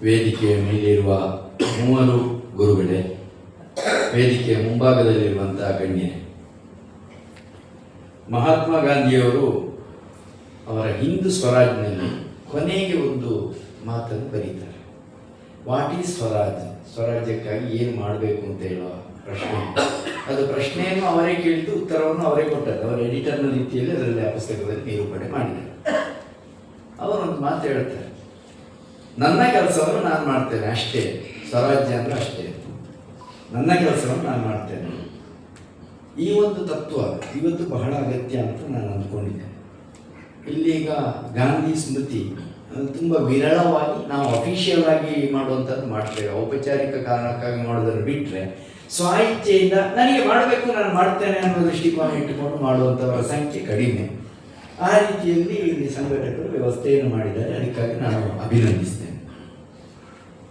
ವೇದಿಕೆಯ ಮೇಲಿರುವ ಮೂವರು ಗುರುಗಳೇ, ವೇದಿಕೆಯ ಮುಂಭಾಗದಲ್ಲಿರುವಂಥ ಗಣ್ಯರೇ, ಮಹಾತ್ಮ ಗಾಂಧಿಯವರು ಅವರ ಹಿಂದೂ ಸ್ವರಾಜ್ನಲ್ಲಿ ಕೊನೆಗೆ ಒಂದು ಮಾತನ್ನು ಬರೀತಾರೆ. What is Swaraj? ಸ್ವರಾಜ್ಯಕ್ಕಾಗಿ ಏನು ಮಾಡಬೇಕು ಅಂತ ಹೇಳುವ ಪ್ರಶ್ನೆ. ಅದು ಪ್ರಶ್ನೆಯನ್ನು ಅವರೇ ಕೇಳಿದ್ದು, ಉತ್ತರವನ್ನು ಅವರೇ ಕೊಟ್ಟದ್ದು. ಅವರ ಎಡಿಟರ್ನ ರೀತಿಯಲ್ಲಿ ಅದರಲ್ಲಿ ಆ ಪುಸ್ತಕದಲ್ಲಿ ನಿರೂಪಣೆ ಮಾಡಿದ್ದಾರೆ. ಅವರೊಂದು ಮಾತು ಹೇಳ್ತಾರೆ, ನನ್ನ ಕೆಲಸವನ್ನು ನಾನು ಮಾಡ್ತೇನೆ ಅಷ್ಟೇ. ಸ್ವರಾಜ್ಯ ಅಂದರೆ ಅಷ್ಟೇ, ನನ್ನ ಕೆಲಸವನ್ನು ನಾನು ಮಾಡ್ತೇನೆ. ಈ ಒಂದು ತತ್ವ ಇವತ್ತು ಬಹಳ ಅಗತ್ಯ ಅಂತ ನಾನು ಅಂದ್ಕೊಂಡಿದ್ದೇನೆ. ಇಲ್ಲೀಗ ಗಾಂಧಿ ಸ್ಮೃತಿ ತುಂಬ ವಿರಳವಾಗಿ ನಾವು ಅಫಿಷಿಯಲ್ ಆಗಿ ಮಾಡುವಂಥದ್ದು ಮಾಡ್ತೇವೆ. ಔಪಚಾರಿಕ ಕಾರಣಕ್ಕಾಗಿ ಮಾಡೋದನ್ನು ಬಿಟ್ಟರೆ ಸ್ವ ಇಚ್ಛೆಯಿಂದ ನನಗೆ ಮಾಡಬೇಕು, ನಾನು ಮಾಡ್ತೇನೆ ಅನ್ನೋ ದೃಷ್ಟಿಕೋನ ಇಟ್ಟುಕೊಂಡು ಮಾಡುವಂಥವರ ಸಂಖ್ಯೆ ಕಡಿಮೆ. ಆ ರೀತಿಯಲ್ಲಿ ಇಲ್ಲಿ ಸಂಘಟಕರು ವ್ಯವಸ್ಥೆಯನ್ನು ಮಾಡಿದ್ದಾರೆ. ಅದಕ್ಕಾಗಿ ನಾನು ಅಭಿನಂದಿಸ್ತೇನೆ.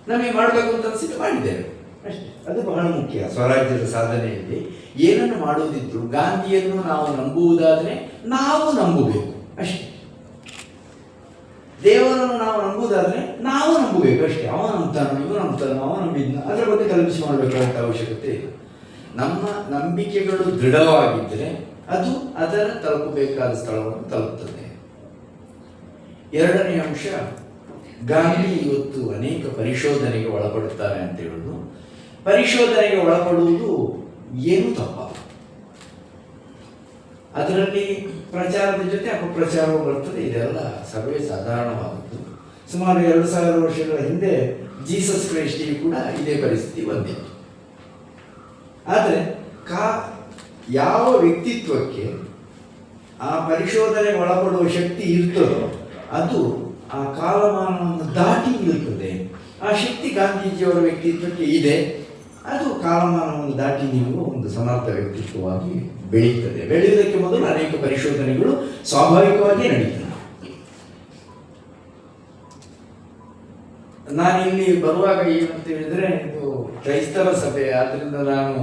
ನಮಗೆ ಮಾಡಬೇಕು ಅಂತ ಅನಿಸಿದ್ದು ಮಾಡಿದ್ದೇವೆ ಅಷ್ಟೇ. ಅದು ಬಹಳ ಮುಖ್ಯ. ಸ್ವರಾಜ್ಯದ ಸಾಧನೆಯಲ್ಲಿ ಏನನ್ನು ಮಾಡುವುದಿದ್ರು ಗಾಂಧಿಯನ್ನು ನಾವು ನಂಬುವುದಾದರೆ ನಾವು ನಂಬಬೇಕು ಅಷ್ಟೇ. ದೇವರನ್ನು ನಾವು ನಂಬುವುದಾದರೆ ನಾವು ನಂಬಬೇಕು ಅಷ್ಟೇ. ಅವ ನಂಬ್ತಾನೋ ಇವು ನಂಬ್ತಾನೋ ಅವ ನಂಬಿದ್ನ ಅದರ ಬಗ್ಗೆ ಕಲ್ಪಿಸಿ ಮಾಡಬೇಕಾದಂಥ ಅವಶ್ಯಕತೆ ಇಲ್ಲ. ನಮ್ಮ ನಂಬಿಕೆಗಳು ದೃಢವಾಗಿದ್ದರೆ ಅದು ಅದರ ತಲುಪಬೇಕಾದ ಸ್ಥಳವನ್ನು ತಲುಪುತ್ತದೆ. ಎರಡನೇ ಅಂಶ, ಗಾಂಧಿ ಇವತ್ತು ಅನೇಕ ಪರಿಶೋಧನೆಗೆ ಒಳಪಡುತ್ತಾರೆ ಅಂತ ಹೇಳುವುದು. ಪರಿಶೋಧನೆಗೆ ಒಳಪಡುವುದು ಏನು ತಪ್ಪ. ಅದರಲ್ಲಿ ಪ್ರಚಾರದ ಜೊತೆ ಅಪಪ್ರಚಾರವೂ ಬರ್ತದೆ. ಇದೆಲ್ಲ ಸರ್ವೇ ಸಾಧಾರಣವಾದದ್ದು. ಸುಮಾರು 2000 ವರ್ಷಗಳ ಹಿಂದೆ ಜೀಸಸ್ ಕ್ರೈಸ್ಟಿಗೆ ಕೂಡ ಇದೇ ಪರಿಸ್ಥಿತಿ ಬಂದಿತ್ತು. ಆದರೆ ಯಾವ ವ್ಯಕ್ತಿತ್ವಕ್ಕೆ ಆ ಪರಿಶೋಧನೆಗೆ ಒಳಪಡುವ ಶಕ್ತಿ ಇರ್ತದೋ ಅದು ಆ ಕಾಲಮಾನವನ್ನು ದಾಟಿ ನಿಲ್ಲುತ್ತದೆ. ಆ ಶಕ್ತಿ ಗಾಂಧೀಜಿಯವರ ವ್ಯಕ್ತಿತ್ವಕ್ಕೆ ಇದೆ. ಅದು ಕಾಲಮಾನವನ್ನು ದಾಟಿ ನಿಲ್ಲುವ ಒಂದು ಸಮರ್ಥ ವ್ಯಕ್ತಿತ್ವವಾಗಿ ಬೆಳೀತದೆ. ಬೆಳೆಯುವುದಕ್ಕೆ ಮೊದಲು ಅನೇಕ ಪರಿಶೋಧನೆಗಳು ಸ್ವಾಭಾವಿಕವಾಗಿ ನಡೀತದೆ. ನಾನಿಲ್ಲಿ ಬರುವಾಗ ಏನಂತ ಹೇಳಿದರೆ, ಇದು ಕ್ರೈಸ್ತರ ಸಭೆ, ಆದ್ದರಿಂದ ನಾನು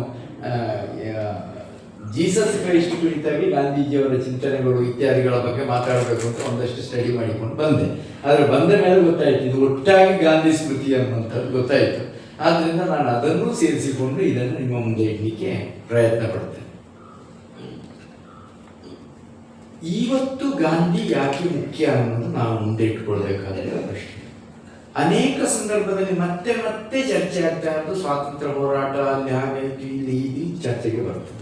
ಜೀಸಸ್ ಕ್ರೈಸ್ಟ್ ಕುರಿತಾಗಿ ಗಾಂಧೀಜಿಯವರ ಚಿಂತನೆಗಳು ಇತ್ಯಾದಿಗಳ ಬಗ್ಗೆ ಮಾತಾಡಬೇಕು ಅಂತ ಒಂದಷ್ಟು ಸ್ಟಡಿ ಮಾಡಿಕೊಂಡು ಬಂದೆ. ಆದರೆ ಬಂದ ಮೇಲೆ ಗೊತ್ತಾಯಿತು ಇದು ಒಟ್ಟಾಗಿ ಗಾಂಧಿ ಸ್ಮೃತಿ ಅನ್ನುವಂಥದ್ದು ಗೊತ್ತಾಯಿತು. ಆದ್ದರಿಂದ ನಾನು ಅದನ್ನು ಸೇರಿಸಿಕೊಂಡು ಇದನ್ನು ನಿಮ್ಮ ಮುಂದೆ ಇಡಲಿಕ್ಕೆ ಪ್ರಯತ್ನ ಪಡ್ತೇನೆ. ಇವತ್ತು ಗಾಂಧಿ ಯಾಕೆ ಮುಖ್ಯ ಅನ್ನೋದು ನಾವು ಮುಂದೆ ಇಟ್ಟುಕೊಳ್ಬೇಕಾದ ಪ್ರಶ್ನೆ. ಅನೇಕ ಸಂದರ್ಭದಲ್ಲಿ ಮತ್ತೆ ಮತ್ತೆ ಚರ್ಚೆ ಆಗ್ತಾ ಇದ್ದು ಸ್ವಾತಂತ್ರ್ಯ ಹೋರಾಟ ಅಲ್ಲಿ ಹಾಗಾಯಿತು ಇಲ್ಲಿ ಚರ್ಚೆಗೆ ಬರ್ತದೆ.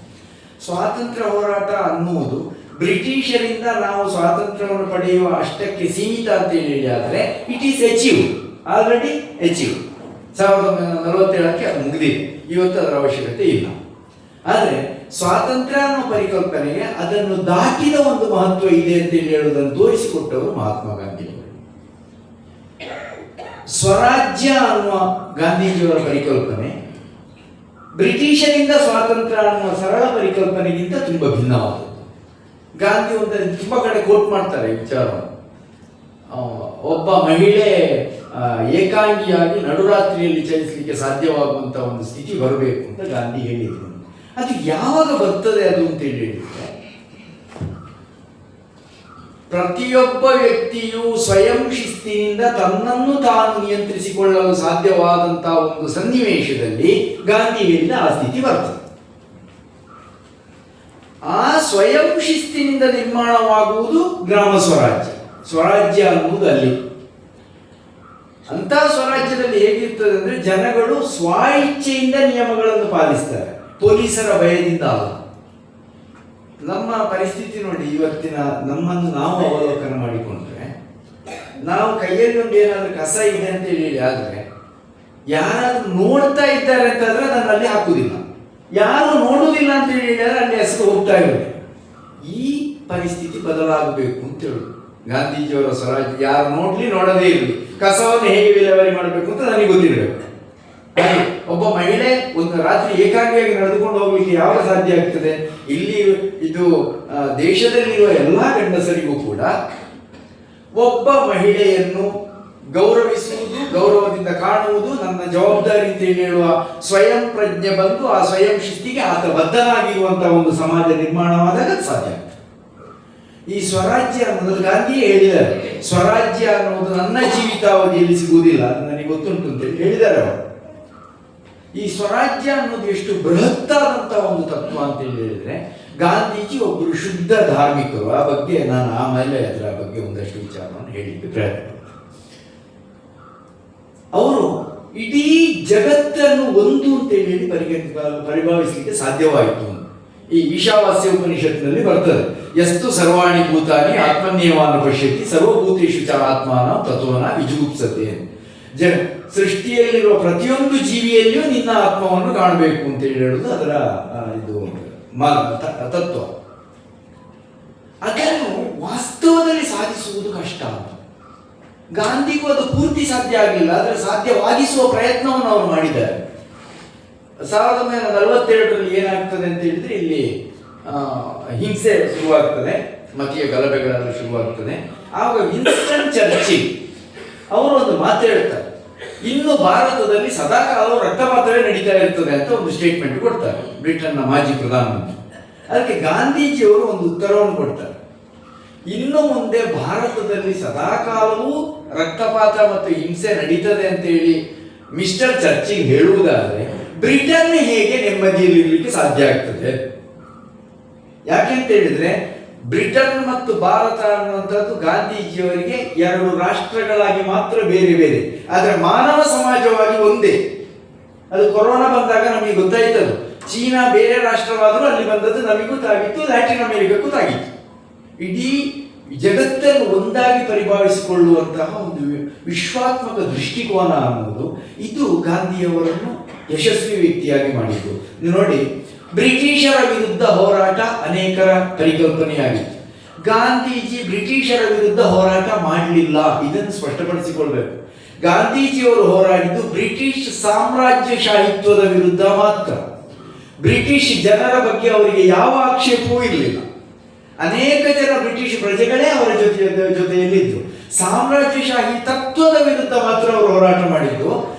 ಸ್ವಾತಂತ್ರ್ಯ ಹೋರಾಟ ಅನ್ನುವುದು ಬ್ರಿಟಿಷರಿಂದ ನಾವು ಸ್ವಾತಂತ್ರ್ಯವನ್ನು ಪಡೆಯುವ ಅಷ್ಟಕ್ಕೆ ಸೀಮಿತ ಅಂತ ಹೇಳಿ ಆದರೆ it is achieve, already achieve. 1947ಕ್ಕೆ ಅದು ಮುಗಿದಿದೆ. ಇವತ್ತು ಅದರ ಅವಶ್ಯಕತೆ ಇಲ್ಲ. ಆದರೆ ಸ್ವಾತಂತ್ರ್ಯ ಅನ್ನೋ ಪರಿಕಲ್ಪನೆಗೆ ಅದನ್ನು ದಾಟಿದ ಒಂದು ಮಹತ್ವ ಇದೆ ಅಂತೇಳಿ ಹೇಳುವುದನ್ನು ತೋರಿಸಿಕೊಟ್ಟವರು ಮಹಾತ್ಮ ಗಾಂಧಿಯವರು. ಸ್ವರಾಜ್ಯ ಅನ್ನುವ ಗಾಂಧೀಜಿಯವರ ಪರಿಕಲ್ಪನೆ ಬ್ರಿಟಿಷರಿಂದ ಸ್ವಾತಂತ್ರ್ಯ ಅನ್ನುವ ಸರಳ ಪರಿಕಲ್ಪನೆಗಿಂತ ತುಂಬ ಭಿನ್ನವಾದದ್ದು. ಗಾಂಧಿ ಒಂದು ತುಂಬ ಕಡೆ ಕೋಟ್ ಮಾಡ್ತಾರೆ ವಿಚಾರವನ್ನು. ಒಬ್ಬ ಮಹಿಳೆ ಏಕಾಂಗಿಯಾಗಿ ನಡುರಾತ್ರಿಯಲ್ಲಿ ಚಲಿಸಲಿಕ್ಕೆ ಸಾಧ್ಯವಾಗುವಂಥ ಒಂದು ಸ್ಥಿತಿ ಬರಬೇಕು ಅಂತ ಗಾಂಧಿ ಹೇಳಿದರು. ಅದು ಯಾವಾಗ ಬರ್ತದೆ ಅದು ಅಂತ ಹೇಳಿದ್ರೆ, ಪ್ರತಿಯೊಬ್ಬ ವ್ಯಕ್ತಿಯು ಸ್ವಯಂ ಶಿಸ್ತಿನಿಂದ ತನ್ನನ್ನು ತಾನು ನಿಯಂತ್ರಿಸಿಕೊಳ್ಳಲು ಸಾಧ್ಯವಾದಂತಹ ಒಂದು ಸನ್ನಿವೇಶದಲ್ಲಿ ಗಾಂಧಿ ಹೇಳಿದ ಆ ಸ್ಥಿತಿ ಬರ್ತದೆ. ಆ ಸ್ವಯಂ ಶಿಸ್ತಿನಿಂದ ನಿರ್ಮಾಣವಾಗುವುದು ಗ್ರಾಮ ಸ್ವರಾಜ್ಯ. ಸ್ವರಾಜ್ಯ ಅನ್ನುವುದು ಅಲ್ಲಿ. ಅಂತ ಸ್ವರಾಜ್ಯದಲ್ಲಿ ಹೇಗಿರ್ತದೆ ಅಂದರೆ ಜನಗಳು ಸ್ವ ಇಚ್ಛೆಯಿಂದ ನಿಯಮಗಳನ್ನು ಪಾಲಿಸ್ತಾರೆ, ಪೊಲೀಸರ ಭಯದಿಂದ ಅಲ್ಲ. ನಮ್ಮ ಪರಿಸ್ಥಿತಿ ನೋಡಿ, ಇವತ್ತಿನ ನಮ್ಮನ್ನು ನಾವು ಅವಲೋಕನ ಮಾಡಿಕೊಂಡ್ರೆ, ನಾವು ಕೈಯಲ್ಲಿ ಒಂದು ಏನಾದರೂ ಕಸ ಇದೆ ಅಂತ ಹೇಳಿ ಆದರೆ ಯಾರಾದ್ರೂ ನೋಡ್ತಾ ಇದ್ದಾರೆ ಅಂತಂದ್ರೆ ಅದನ್ನು ಅಲ್ಲಿ ಹಾಕುವುದಿಲ್ಲ. ಯಾರು ನೋಡುವುದಿಲ್ಲ ಅಂತ ಹೇಳಿದರೆ ಅಲ್ಲಿ ಹೆಸರು ಹೋಗ್ತಾ ಇರೋದು. ಈ ಪರಿಸ್ಥಿತಿ ಬದಲಾಗಬೇಕು ಅಂತ ಹೇಳುದು ಗಾಂಧೀಜಿಯವರ ಸ್ವರಾಜ್ಯ. ಯಾರು ನೋಡ್ಲಿ ನೋಡದೇ ಇರಲಿ, ಕಸವನ್ನು ಹೇಗೆ ವಿಲೇವಾರಿ ಮಾಡಬೇಕು ಅಂತ ನನಗೆ ಗೊತ್ತಿರಬೇಕು. ಒಬ್ಬ ಮಹಿಳೆ ಒಂದು ರಾತ್ರಿ ಏಕಾಂಗಿಯಾಗಿ ನಡೆದುಕೊಂಡು ಹೋಗ್ಲಿಕ್ಕೆ ಯಾವಾಗ ಸಾಧ್ಯ ಆಗ್ತದೆ? ಇಲ್ಲಿ ಇದು ದೇಶದಲ್ಲಿರುವ ಎಲ್ಲ ಗಂಡಸರಿಗೂ ಕೂಡ ಒಬ್ಬ ಮಹಿಳೆಯನ್ನು ಗೌರವಿಸುವುದು, ಗೌರವದಿಂದ ಕಾಣುವುದು ನನ್ನ ಜವಾಬ್ದಾರಿ ಅಂತ ಹೇಳುವ ಸ್ವಯಂ ಪ್ರಜ್ಞೆ ಬಂದು ಆ ಸ್ವಯಂ ಶಿಸ್ತಿಗೆ ಆತ ಬದ್ಧನಾಗಿರುವಂತಹ ಒಂದು ಸಮಾಜ ನಿರ್ಮಾಣವಾದಾಗ ಸಾಧ್ಯ. ಈ ಸ್ವರಾಜ್ಯ ಅನ್ನೋದು ಗಾಂಧಿಯೇ ಹೇಳಿದ್ದಾರೆ, ಸ್ವರಾಜ್ಯ ಅನ್ನೋದು ನನ್ನ ಜೀವಿತಾವಧಿಯಲ್ಲಿ ಸಿಗುವುದಿಲ್ಲ, ಅದು ನನಗೆ ಗೊತ್ತುಂಟು ಅಂತೇಳಿ ಹೇಳಿದ್ದಾರೆ ಅವರು. ಈ ಸ್ವರಾಜ್ಯ ಅನ್ನೋದು ಎಷ್ಟು ಬೃಹತ್ತಾದಂಥ ಒಂದು ತತ್ವ ಅಂತ ಹೇಳಿದ್ರೆ, ಗಾಂಧೀಜಿ ಒಬ್ಬರು ಶುದ್ಧ ಧಾರ್ಮಿಕರು. ಆ ಬಗ್ಗೆ ನಾನು ಆಮೇಲೆ ಅದರ ಬಗ್ಗೆ ಒಂದಷ್ಟು ವಿಚಾರವನ್ನು ಹೇಳಲಿಕ್ಕೆ ಪ್ರಯತ್ನ ಮಾಡ್ತೀನಿ. ಅವರು ಇಡೀ ಜಗತ್ತನ್ನು ಒಂದು ಅಂತೇಳಿ ಪರಿಭಾವಿಸಲಿಕ್ಕೆ ಸಾಧ್ಯವಾಯಿತು. ಈ ಈಶಾವಾಸ್ಯ ಉಪನಿಷತ್ತಿನಲ್ಲಿ ಬರ್ತದೆ, ಯಸ್ತು ಸರ್ವಾಣಿ ಭೂತಾನಿ ಆತ್ಮನ್ಯವಾನ ಪಶ್ಯತಿ ಸರ್ವಭೂತೇಷು ಚ ಆತ್ಮಾನ ತತ್ವನ ವಿಜುಗುಪ್ಸತೆ. ಸೃಷ್ಟಿಯಲ್ಲಿರುವ ಪ್ರತಿಯೊಂದು ಜೀವಿಯಲ್ಲಿಯೂ ನಿನ್ನ ಆತ್ಮವನ್ನು ಕಾಣಬೇಕು ಅಂತ ಹೇಳುವುದು ಅದರ ಇದು ತತ್ವ. ಅದನ್ನು ವಾಸ್ತವದಲ್ಲಿ ಸಾಧಿಸುವುದು ಕಷ್ಟ ಅಂತ. ಗಾಂಧಿಗೂ ಅದು ಪೂರ್ತಿ ಸಾಧ್ಯ ಆಗಲಿಲ್ಲ, ಆದರೆ ಸಾಧ್ಯವಾಗಿಸುವ ಪ್ರಯತ್ನವನ್ನು ಅವರು ಮಾಡಿದ್ದಾರೆ. 1947ರಲ್ಲಿ ಏನಾಗ್ತದೆ ಅಂತ ಹೇಳಿದ್ರೆ, ಇಲ್ಲಿ ಹಿಂಸೆ ಶುರುವಾಗ್ತದೆ, ಮತೀಯ ಗಲಭೆಗಳೆಲ್ಲ ಶುರುವಾಗ್ತದೆ. ಆಗ ವಿನ್ಸ್ಟನ್ ಚರ್ಚಿಲ್ ಅವರು ಒಂದು ಮಾತು ಹೇಳ್ತಾರೆ, ಇನ್ನು ಭಾರತದಲ್ಲಿ ಸದಾಕಾಲ ರಕ್ತಪಾತವೇ ನಡೀತಾ ಇರ್ತದೆ ಅಂತ ಒಂದು ಸ್ಟೇಟ್ಮೆಂಟ್ ಕೊಡ್ತಾರೆ, ಬ್ರಿಟನ್ನ ಮಾಜಿ ಪ್ರಧಾನಮಂತ್ರಿ. ಅದಕ್ಕೆ ಗಾಂಧೀಜಿಯವರು ಒಂದು ಉತ್ತರವನ್ನು ಕೊಡ್ತಾರೆ, ಇನ್ನು ಮುಂದೆ ಭಾರತದಲ್ಲಿ ಸದಾಕಾಲವೂ ರಕ್ತಪಾತ ಮತ್ತು ಹಿಂಸೆ ನಡೀತದೆ ಅಂತೇಳಿ ಮಿಸ್ಟರ್ ಚರ್ಚಿಲ್ ಹೇಳುವುದಾದರೆ ಬ್ರಿಟನ್ ಹೇಗೆ ನೆಮ್ಮದಿಯಲ್ಲಿರಲಿಕ್ಕೆ ಸಾಧ್ಯ ಆಗ್ತದೆ? ಯಾಕೆಂತ ಹೇಳಿದ್ರೆ, ಬ್ರಿಟನ್ ಮತ್ತು ಭಾರತ ಅನ್ನುವಂಥದ್ದು ಗಾಂಧೀಜಿಯವರಿಗೆ ಎರಡು ರಾಷ್ಟ್ರಗಳಾಗಿ ಮಾತ್ರ ಬೇರೆ ಬೇರೆ, ಆದರೆ ಮಾನವ ಸಮಾಜವಾಗಿ ಒಂದೇ. ಅದು ಕೊರೋನಾ ಬಂದಾಗ ನಮಗೆ ಗೊತ್ತಾಯ್ತದು, ಚೀನಾ ಬೇರೆ ರಾಷ್ಟ್ರವಾದರೂ ಅಲ್ಲಿ ಬಂದದ್ದು ನಮಗೂ ತಾಗಿತ್ತು, ಲ್ಯಾಟಿನ್ ಅಮೆರಿಕಕ್ಕೂ ತಾಗಿತ್ತು. ಇಡೀ ಜಗತ್ತನ್ನು ಒಂದಾಗಿ ಪರಿಭಾವಿಸಿಕೊಳ್ಳುವಂತಹ ಒಂದು ವಿಶ್ವಾತ್ಮಕ ದೃಷ್ಟಿಕೋನ ಅನ್ನೋದು ಇದು ಗಾಂಧಿಯವರನ್ನು ಯಶಸ್ವಿ ವ್ಯಕ್ತಿಯಾಗಿ ಮಾಡಿದ್ದು. ನೋಡಿ, ಬ್ರಿಟಿಷರ ವಿರುದ್ಧ ಹೋರಾಟ ಅನೇಕರ ಪರಿಕಲ್ಪನೆಯಾಗಿತ್ತು. ಗಾಂಧೀಜಿ ಬ್ರಿಟಿಷರ ವಿರುದ್ಧ ಹೋರಾಟ ಮಾಡಲಿಲ್ಲ, ಇದನ್ನು ಸ್ಪಷ್ಟಪಡಿಸಿಕೊಳ್ಬೇಕು. ಗಾಂಧೀಜಿಯವರು ಹೋರಾಡಿದ್ದು ಬ್ರಿಟಿಷ್ ಸಾಮ್ರಾಜ್ಯಶಾಹಿತ್ವದ ವಿರುದ್ಧ ಮಾತ್ರ. ಬ್ರಿಟಿಷ್ ಜನರ ಬಗ್ಗೆ ಅವರಿಗೆ ಯಾವ ಆಕ್ಷೇಪವೂ ಇರಲಿಲ್ಲ. ಅನೇಕ ಜನ ಬ್ರಿಟಿಷ್ ಪ್ರಜೆಗಳೇ ಅವರ ಜೊತೆಯಲ್ಲಿದ್ದರು. ಸಾಮ್ರಾಜ್ಯಶಾಹಿ ತತ್ವದ ವಿರುದ್ಧ ಮಾತ್ರ ಅವರು ಹೋರಾಟ ಮಾಡಿದ್ದು.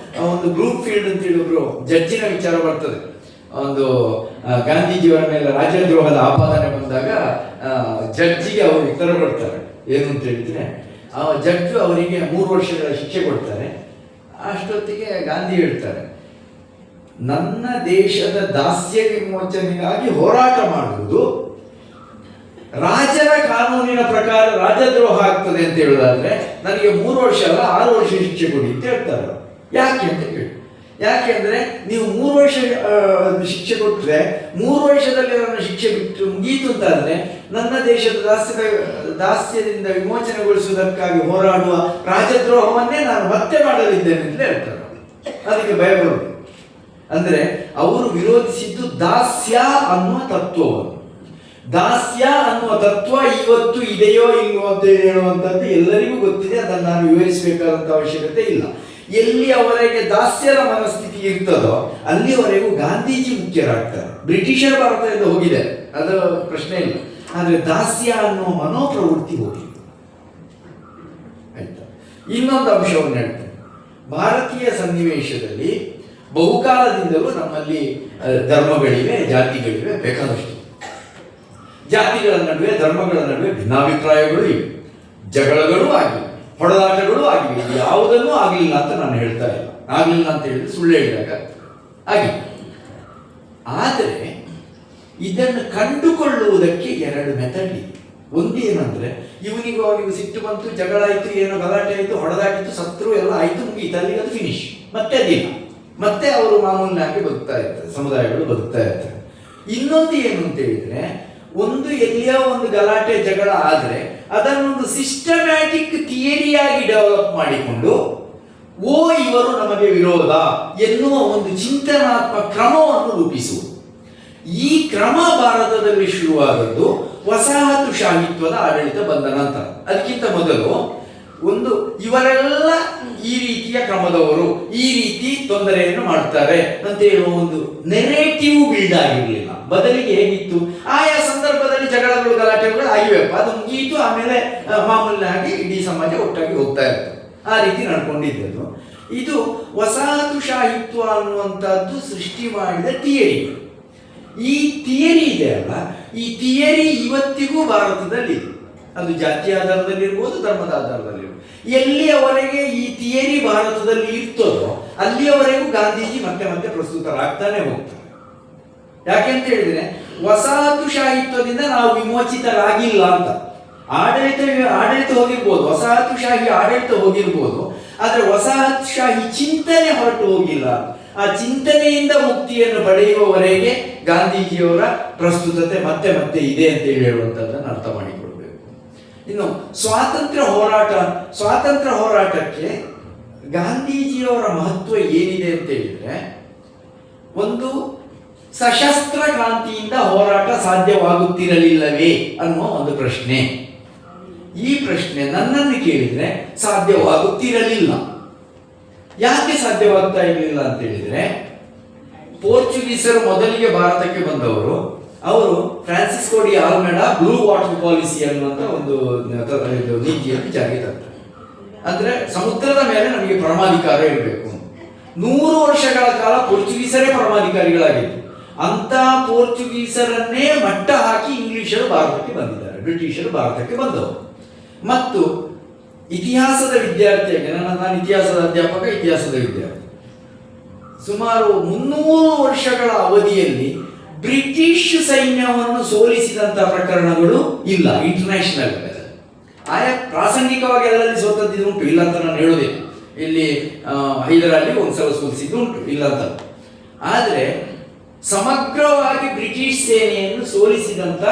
ಒಂದು ಬ್ರೂಕ್ ಫೀಲ್ಡ್ ಅಂತ ಹೇಳಿದ್ರು ಜಡ್ಜಿನ ವಿಚಾರ ಬರ್ತದೆ. ಒಂದು ಗಾಂಧೀಜಿಯವರ ಮೇಲೆ ರಾಜದ್ರೋಹದ ಆಪಾದನೆ ಬಂದಾಗ ಜಡ್ಜಿಗೆ ಅವರು ಉತ್ತರ ಕೊಡ್ತಾರೆ, ಏನು ಅಂತ ಹೇಳಿದ್ರೆ, ಆ ಜಡ್ಜು ಅವರಿಗೆ 3 ವರ್ಷಗಳ ಶಿಕ್ಷೆ ಕೊಡ್ತಾರೆ. ಅಷ್ಟೊತ್ತಿಗೆ ಗಾಂಧಿ ಹೇಳ್ತಾರೆ, ನನ್ನ ದೇಶದ ದಾಸ್ಯ ವಿಮೋಚನೆಗಾಗಿ ಹೋರಾಟ ಮಾಡುವುದು ರಾಜರ ಕಾನೂನಿನ ಪ್ರಕಾರ ರಾಜದ್ರೋಹ ಆಗ್ತದೆ ಅಂತ ಹೇಳೋದಾದ್ರೆ ನನಗೆ 3 ವರ್ಷ ಅಲ್ಲ 6 ವರ್ಷ ಶಿಕ್ಷೆ ಕೊಡಿ ಅಂತ ಹೇಳ್ತಾರೆ. ಯಾಕೆ ಅಂತ ಕೇಳಿ, ಯಾಕೆಂದ್ರೆ ನೀವು 3 ವರ್ಷ ಶಿಕ್ಷೆ ಕೊಟ್ಟರೆ 3 ವರ್ಷದಲ್ಲಿ ನನ್ನ ಶಿಕ್ಷೆ ಬಿಟ್ಟು ಮುಗೀತು ಅಂತಾದ್ರೆ ನನ್ನ ದೇಶದ ದಾಸ್ಯದಿಂದ ವಿಮೋಚನೆಗೊಳಿಸುವುದಕ್ಕಾಗಿ ಹೋರಾಡುವ ರಾಜದ್ರೋಹವನ್ನೇ ನಾನು ಮತ್ತೆ ಮಾಡಲಿದ್ದೇನೆ ಅಂತ ಹೇಳ್ತಾರೆ. ಅದಕ್ಕೆ ಭಯ ಬರುವುದು. ಅಂದ್ರೆ ಅವರು ವಿರೋಧಿಸಿದ್ದು ದಾಸ್ಯ ಅನ್ನುವ ತತ್ವವನ್ನು. ದಾಸ್ಯ ಅನ್ನುವ ತತ್ವ ಇವತ್ತು ಇದೆಯೋ ಇಲ್ವೋ ಅಂತ ಹೇಳುವಂಥದ್ದು ಎಲ್ಲರಿಗೂ ಗೊತ್ತಿದೆ, ಅದನ್ನು ನಾನು ವಿವರಿಸಬೇಕಾದಂಥ ಅವಶ್ಯಕತೆ ಇಲ್ಲ. ಎಲ್ಲಿಯವರೆಗೆ ದಾಸ್ಯದ ಮನಸ್ಥಿತಿ ಇರ್ತದೋ ಅಲ್ಲಿಯವರೆಗೂ ಗಾಂಧೀಜಿ ಮುಖ್ಯರಾಗ್ತಾರೆ. ಬ್ರಿಟಿಷರ ಭಾರತದಿಂದ ಹೋಗಿದೆ, ಅದು ಪ್ರಶ್ನೆ ಇಲ್ಲ, ಆದರೆ ದಾಸ್ಯ ಅನ್ನುವ ಮನೋಪ್ರವೃತ್ತಿ ಹೋಗಿದೆ. ಆಯ್ತಾ? ಇನ್ನೊಂದು ಅಂಶವನ್ನು ಹೇಳ್ತೇನೆ. ಭಾರತೀಯ ಸನ್ನಿವೇಶದಲ್ಲಿ ಬಹುಕಾಲದಿಂದಲೂ ನಮ್ಮಲ್ಲಿ ಧರ್ಮಗಳಿವೆ, ಜಾತಿಗಳಿವೆ, ಬೇಕಾದಷ್ಟು. ಜಾತಿಗಳ ನಡುವೆ, ಧರ್ಮಗಳ ನಡುವೆ ಭಿನ್ನಾಭಿಪ್ರಾಯಗಳು ಇವೆ, ಜಗಳಗಳು ಆಗಿವೆ, ಹೊಡೆದಾಟಗಳು ಆಗಿವೆ. ಯಾವುದನ್ನೂ ಆಗಲಿಲ್ಲ ಅಂತ ನಾನು ಹೇಳ್ತಾ ಇಲ್ಲ. ಆಗಲಿಲ್ಲ ಅಂತ ಹೇಳಿದ್ರೆ ಸುಳ್ಳು ಹೇಳಿದಾಗ ಆಗಿದೆ. ಆದರೆ ಇದನ್ನು ಕಂಡುಕೊಳ್ಳುವುದಕ್ಕೆ 2 ಮೆಥಡ್ ಇದೆ. ಒಂದೇನಂದ್ರೆ, ಇವನಿಗೂ ಅವನಿಗೂ ಸಿಟ್ಟು ಬಂತು, ಜಗಳ ಆಯಿತು, ಏನೋ ಗಲಾಟೆ ಆಯಿತು, ಹೊಡೆದಾಟಿತ್ತು, ಸತ್ರು, ಎಲ್ಲ ಆಯಿತು, ಮುಗೀತು, ಅಲ್ಲಿಗೆ ಅದು ಫಿನಿಶ್. ಮತ್ತೆ ಅದಿಲ್ಲ, ಮತ್ತೆ ಅವರು ಮಾಮೂಲಿನಾಗಿ ಬದುಕ್ತಾ ಇರ್ತಾರೆ, ಸಮುದಾಯಗಳು ಬದುಕ್ತಾ ಇರ್ತಾರೆ. ಇನ್ನೊಂದು ಏನು ಅಂತ ಹೇಳಿದ್ರೆ, ಒಂದು ಎಲ್ಲಿಯೋ ಒಂದು ಗಲಾಟೆ ಜಗಳ ಆದರೆ ಅದನ್ನೊಂದು ಸಿಸ್ಟಮ್ಯಾಟಿಕ್ ಥಿಯರಿಯಾಗಿ ಡೆವಲಪ್ ಮಾಡಿಕೊಂಡು ಇವರು ನಮಗೆ ವಿರೋಧ ಎನ್ನುವ ಒಂದು ಚಿಂತನಾತ್ಮಕ ಕ್ರಮವನ್ನು ರೂಪಿಸುವುದು. ಈ ಕ್ರಮ ಭಾರತದಲ್ಲಿ ಶುರುವಾದದ್ದು ವಸಾಹತುಶಾಹಿತ್ವದ ಆಡಳಿತ ಬಂದ ನಂತರ. ಅದಕ್ಕಿಂತ ಮೊದಲು ಇವರೆಲ್ಲ ಈ ರೀತಿಯ ಕ್ರಮದವರು, ಈ ರೀತಿ ತೊಂದರೆಯನ್ನು ಮಾಡ್ತಾರೆ ಅಂತ ಹೇಳುವ ಒಂದು ನೆರೇಟಿವ್ ಬಿಲ್ಡ್ ಆಗಿರಲಿಲ್ಲ. ಬದಲಿಗೆ ಹೇಗಿತ್ತು, ಆಯಾ ಸಂದರ್ಭದಲ್ಲಿ ಜಗಳಗಳು ಗಲಾಟೆಗಳು ಆಗಿವೆಪ್ಪ, ಅದು ಮುಗಿಯಿತು, ಆಮೇಲೆ ಮಾಮೂಲಿಯಾಗಿ ಇಡೀ ಸಮಾಜ ಒಟ್ಟಾಗಿ ಹೋಗ್ತಾ ಇರ್ತದೆ. ಆ ರೀತಿ ನಡ್ಕೊಂಡಿದ್ದದ್ದು. ಇದು ವಸಾಹತುಶಾಹಿತ್ವ ಅನ್ನುವಂಥದ್ದು ಸೃಷ್ಟಿ ಮಾಡಿದ ಥಿಯರಿ. ಈ ಥಿಯರಿ ಇದೆ ಅಲ್ಲ, ಈ ಥಿಯರಿ ಇವತ್ತಿಗೂ ಭಾರತದಲ್ಲಿದೆ. ಅದು ಜಾತಿಯ ಆಧಾರದಲ್ಲಿರ್ಬೋದು, ಧರ್ಮದ ಆಧಾರದಲ್ಲಿರ್ಬೋದು. ಎಲ್ಲಿಯವರೆಗೆ ಈ ಥಿಯರಿ ಭಾರತದಲ್ಲಿ ಇರ್ತದೋ ಅಲ್ಲಿಯವರೆಗೂ ಗಾಂಧೀಜಿ ಮತ್ತೆ ಮತ್ತೆ ಪ್ರಸ್ತುತರಾಗ್ತಾನೆ ಹೋಗ್ತಾರೆ. ಯಾಕೆಂತ ಹೇಳಿದ್ರೆ ವಸಾಹತುಶಾಹಿತ್ವದಿಂದ ನಾವು ವಿಮೋಚಿತರಾಗಿಲ್ಲ ಅಂತ. ಆಡಳಿತ ಹೋಗಿರ್ಬೋದು, ವಸಾಹತುಶಾಹಿ ಆಡಳಿತ ಹೋಗಿರ್ಬೋದು, ಆದರೆ ವಸಾಹತುಶಾಹಿ ಚಿಂತನೆ ಹೊರಟು ಹೋಗಿಲ್ಲ. ಆ ಚಿಂತನೆಯಿಂದ ಮುಕ್ತಿಯನ್ನು ಪಡೆಯುವವರೆಗೆ ಗಾಂಧೀಜಿಯವರ ಪ್ರಸ್ತುತತೆ ಮತ್ತೆ ಮತ್ತೆ ಇದೆ ಅಂತ ಹೇಳುವಂಥದ್ದನ್ನು ಅರ್ಥ ಮಾಡಿಕೊಳ್ಬೇಕು. ಇನ್ನು ಸ್ವಾತಂತ್ರ್ಯ ಹೋರಾಟಕ್ಕೆ ಗಾಂಧೀಜಿಯವರ ಮಹತ್ವ ಏನಿದೆ ಅಂತ ಹೇಳಿದ್ರೆ, ಒಂದು ಸಶಸ್ತ್ರ ಕ್ರಾಂತಿಯಿಂದ ಹೋರಾಟ ಸಾಧ್ಯವಾಗುತ್ತಿರಲಿಲ್ಲವೇ ಅನ್ನುವ ಒಂದು ಪ್ರಶ್ನೆ. ಈ ಪ್ರಶ್ನೆ ನನ್ನನ್ನು ಕೇಳಿದ್ರೆ ಸಾಧ್ಯವಾಗುತ್ತಿರಲಿಲ್ಲ. ಯಾಕೆ ಸಾಧ್ಯವಾಗ್ತಾ ಇರಲಿಲ್ಲ ಅಂತ ಹೇಳಿದ್ರೆ, ಪೋರ್ಚುಗೀಸರು ಮೊದಲಿಗೆ ಭಾರತಕ್ಕೆ ಬಂದವರು, ಅವರು Francisco de Almeida blue water policy ಅನ್ನುವಂಥ ಒಂದು ನೀತಿಯನ್ನು ಜಾರಿಗೆ ತಂದರು. ಅಂದ್ರೆ ಸಮುದ್ರದ ಮೇಲೆ ನಮಗೆ ಪರಮಾಧಿಕಾರ ಇರಬೇಕು. 100 ವರ್ಷಗಳ ಕಾಲ ಪೋರ್ಚುಗೀಸರೇ ಪರಮಾಧಿಕಾರಿಗಳಾಗಿತ್ತು. ಅಂತ ಪೋರ್ಚುಗೀಸರನ್ನೇ ಮಟ್ಟ ಹಾಕಿ ಇಂಗ್ಲಿಷರು ಭಾರತಕ್ಕೆ ಬಂದಿದ್ದಾರೆ, ಬ್ರಿಟಿಷರು ಭಾರತಕ್ಕೆ ಬಂದವರು. ಮತ್ತು ಇತಿಹಾಸದ ವಿದ್ಯಾರ್ಥಿಯಾಗಿ ನಾನು ಇತಿಹಾಸದ ಅಧ್ಯಾಪಕ, ಇತಿಹಾಸದ ವಿದ್ಯಾರ್ಥಿ. ಸುಮಾರು 300 ವರ್ಷಗಳ ಅವಧಿಯಲ್ಲಿ ಬ್ರಿಟಿಷ್ ಸೈನ್ಯವನ್ನು ಸೋಲಿಸಿದಂತಹ ಪ್ರಕರಣಗಳು ಇಲ್ಲ ಇಂಟರ್ನ್ಯಾಷನಲ್. ಆಯಾ ಪ್ರಾಸಂಗಿಕವಾಗಿ ಅದರಲ್ಲಿ ಸೋತದ್ದು ಉಂಟು, ಇಲ್ಲ ಅಂತ ನಾನು ಹೇಳುವುದಿಲ್ಲ. ಇಲ್ಲಿ ಹೈದರಾಲಿ ಒಂದ್ಸಲ ಸೋಲಿಸಿದ್ದು ಉಂಟು, ಇಲ್ಲ ಅಂತ. ಆದರೆ ಸಮಗ್ರವಾಗಿ ಬ್ರಿಟಿಷ್ ಸೇನೆಯನ್ನು ಸೋಲಿಸಿದಂತ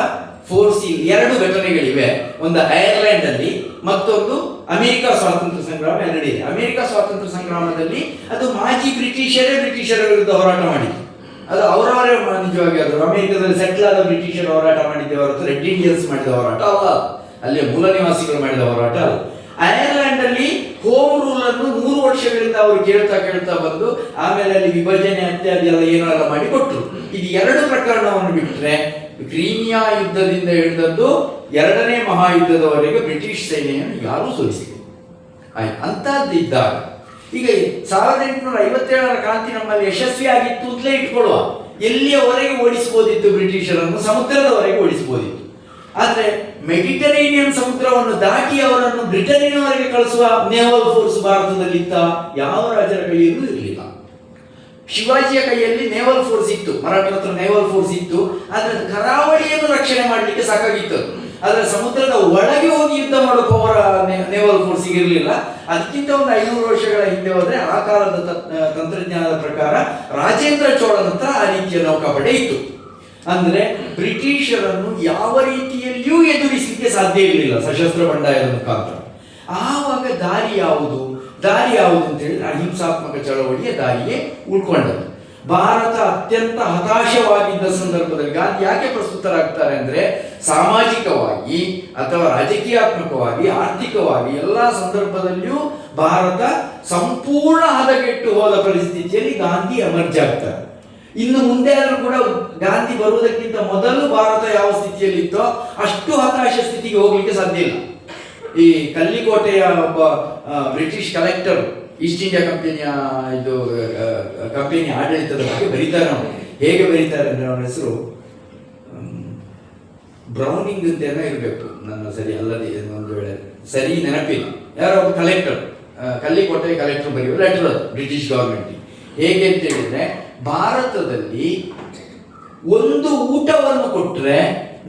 ಫೋರ್ಸ್ 2 ಘಟನೆಗಳಿವೆ. ಒಂದು ಐರ್ಲೆಂಡ್ ಅಲ್ಲಿ, ಮತ್ತೊಂದು ಅಮೆರಿಕ ಸ್ವಾತಂತ್ರ್ಯ ಸಂಗ್ರಾಮ ನಡೆದಿದೆ. ಅಮೆರಿಕ ಸ್ವಾತಂತ್ರ್ಯ ಸಂಗ್ರಾಮದಲ್ಲಿ ಅದು ಮಾಜಿ ಬ್ರಿಟಿಷರ ವಿರುದ್ಧ ಹೋರಾಟ ಮಾಡಿದ್ರು. ಅದು ಅವರವರೇ ನಿಜವಾಗಿ ಅದು ಅಮೆರಿಕದಲ್ಲಿ ಸೆಟ್ಲ್ ಆದ ಬ್ರಿಟಿಷರು ಹೋರಾಟ ಮಾಡಿದ್ದೆ ಹೊರತು ರೆಡ್ ಇಂಡಿಯನ್ಸ್ ಮಾಡಿದ ಹೋರಾಟ ಅಲ್ಲ, ಅಲ್ಲಿ ಮೂಲ ನಿವಾಸಿಗಳು ಮಾಡಿದ ಹೋರಾಟ ಅಲ್ಲ. ಐರ್ಲೆಂಡ್ ಅಲ್ಲಿ ಹೋಮ್ ರೂಲ್ ಅನ್ನು 100 ವರ್ಷಗಳಿಂದ ಅವರು ಕೇಳ್ತಾ ಬಂದು ಆಮೇಲೆ ಅಲ್ಲಿ ವಿಭಜನೆ ಇತ್ಯಾದಿ ಎಲ್ಲ ಏನೋ ಎಲ್ಲ ಮಾಡಿ ಕೊಟ್ಟರು. ಇದು 2 ಪ್ರಕರಣವನ್ನು ಬಿಟ್ಟರೆ ಕ್ರೀಮಿಯಾ ಯುದ್ಧದಿಂದ ಹಿಡಿದದ್ದು 2ನೇ ಮಹಾಯುದ್ಧದವರೆಗೆ ಬ್ರಿಟಿಷ್ ಸೇನೆಯನ್ನು ಯಾರೂ ಸೋಲಿಸಿದೆ. ಅಂತಹದ್ದಿದ್ದಾಗ ಈಗ 1857ರ ಕ್ರಾಂತಿ ನಮ್ಮಲ್ಲಿ ಯಶಸ್ವಿಯಾಗಿತ್ತು ಅಂತಲೇ ಇಟ್ಕೊಳ್ಳುವ. ಎಲ್ಲಿಯವರೆಗೆ ಓಡಿಸಬಹುದಿತ್ತು ಬ್ರಿಟಿಷರನ್ನು? ಸಮುದ್ರದವರೆಗೆ ಓಡಿಸಬಹುದಿತ್ತು. ಆದರೆ ಮೆಡಿಟರೇನಿಯನ್ ಸಮುದ್ರವನ್ನು ದಾಟಿ ಅವರನ್ನು ಬ್ರಿಟನ್ನಿನವರೆಗೆ ಕಳಿಸುವ ನೇವಲ್ ಫೋರ್ಸ್ ಭಾರತದಲ್ಲಿತ್ತ? ಯಾವ ರಾಜರ ಕೈಯಲ್ಲೂ ಇರಲಿಲ್ಲ. ಶಿವಾಜಿಯ ಕೈಯಲ್ಲಿ ನೇವಲ್ ಫೋರ್ಸ್ ಇತ್ತು, ಮರಾಠರ ಹತ್ರ ನೇವಲ್ ಫೋರ್ಸ್ ಇತ್ತು, ಆದರೆ ಕರಾವಳಿಯನ್ನು ರಕ್ಷಣೆ ಮಾಡಲಿಕ್ಕೆ ಸಾಕಾಗಿತ್ತು. ಆದರೆ ಸಮುದ್ರದ ಒಳಗೆ ಹೋಗಿ ಯುದ್ಧ ಮಾಡೋ ಪವರ್ ನೇವಲ್ ಫೋರ್ಸ್ ಇರಲಿಲ್ಲ. ಅದಕ್ಕಿಂತ ಒಂದು 500 ವರ್ಷಗಳ ಹಿಂದೆ ಹೋದ್ರೆ ಆ ಕಾಲದ ತಂತ್ರಜ್ಞಾನದ ಪ್ರಕಾರ ರಾಜೇಂದ್ರ ಚೋಳನ ಹತ್ರ ಆ ರೀತಿಯ ನೌಕಾಪಡೆ ಇತ್ತು. ಅಂದ್ರೆ ಬ್ರಿಟಿಷರನ್ನು ಯಾವ ರೀತಿಯಲ್ಲಿಯೂ ಎದುರಿಸಲಿಕ್ಕೆ ಸಾಧ್ಯ ಇರಲಿಲ್ಲ ಸಶಸ್ತ್ರ ಬಂಡಾಯದ ಮುಖಾಂತರ. ಆವಾಗ ದಾರಿ ಯಾವುದು ಅಂತ ಹೇಳಿದ್ರೆ ಅಹಿಂಸಾತ್ಮಕ ಚಳವಳಿಯ ದಾರಿಯೇ ಉಳ್ಕೊಂಡದ್ದು. ಭಾರತ ಅತ್ಯಂತ ಹತಾಶವಾಗಿದ್ದ ಸಂದರ್ಭದಲ್ಲಿ ಗಾಂಧಿ ಯಾಕೆ ಪ್ರಸ್ತುತರಾಗ್ತಾರೆ ಅಂದ್ರೆ, ಸಾಮಾಜಿಕವಾಗಿ ಅಥವಾ ರಾಜಕೀಯಾತ್ಮಕವಾಗಿ, ಆರ್ಥಿಕವಾಗಿ ಎಲ್ಲ ಸಂದರ್ಭದಲ್ಲಿಯೂ ಭಾರತ ಸಂಪೂರ್ಣ ಹದಗೆಟ್ಟು ಹೋದ ಪರಿಸ್ಥಿತಿಯಲ್ಲಿ ಗಾಂಧಿ ಎಮರ್ಜ್ ಆಗ್ತಾರೆ. ಇನ್ನು ಮುಂದೆ ಆದರೂ ಕೂಡ ಗಾಂಧಿ ಬರುವುದಕ್ಕಿಂತ ಮೊದಲು ಭಾರತ ಯಾವ ಸ್ಥಿತಿಯಲ್ಲಿತ್ತೋ ಅಷ್ಟು ಹತಾಶ ಸ್ಥಿತಿಗೆ ಹೋಗ್ಲಿಕ್ಕೆ ಸಾಧ್ಯ ಇಲ್ಲ. ಈ ಕಲ್ಲಿಕೋಟೆಯ ಒಬ್ಬ British collector East India company ಆಡಳಿತದ ಬಗ್ಗೆ ಬರೀತಾರೆ. ನಾವು ಹೇಗೆ ಬರೀತಾರೆ ಅಂದ್ರೆ, ಅವನ ಹೆಸರು ಬ್ರೌನಿಂಗ್ ಅಂತೇನೋ ಇರಬೇಕು, ನನ್ನ ಸರಿ ಅಲ್ಲದೆ ಒಂದು ವೇಳೆ ಸರಿ ನೆನಪಿಲ್ಲ. ಯಾರೋ ಒಬ್ಬ ಕಲೆಕ್ಟರ್, ಕಲ್ಲಿಕೋಟೆ ಕಲೆಕ್ಟರ್ ಬರೆಯುವ ಲೆಟರ್ ಅದು ಬ್ರಿಟಿಷ್ ಗವರ್ಮೆಂಟ್. ಹೇಗೆ ಅಂತ ಹೇಳಿದ್ರೆ, ಭಾರತದಲ್ಲಿ ಒಂದು ಊಟವನ್ನು ಕೊಟ್ಟರೆ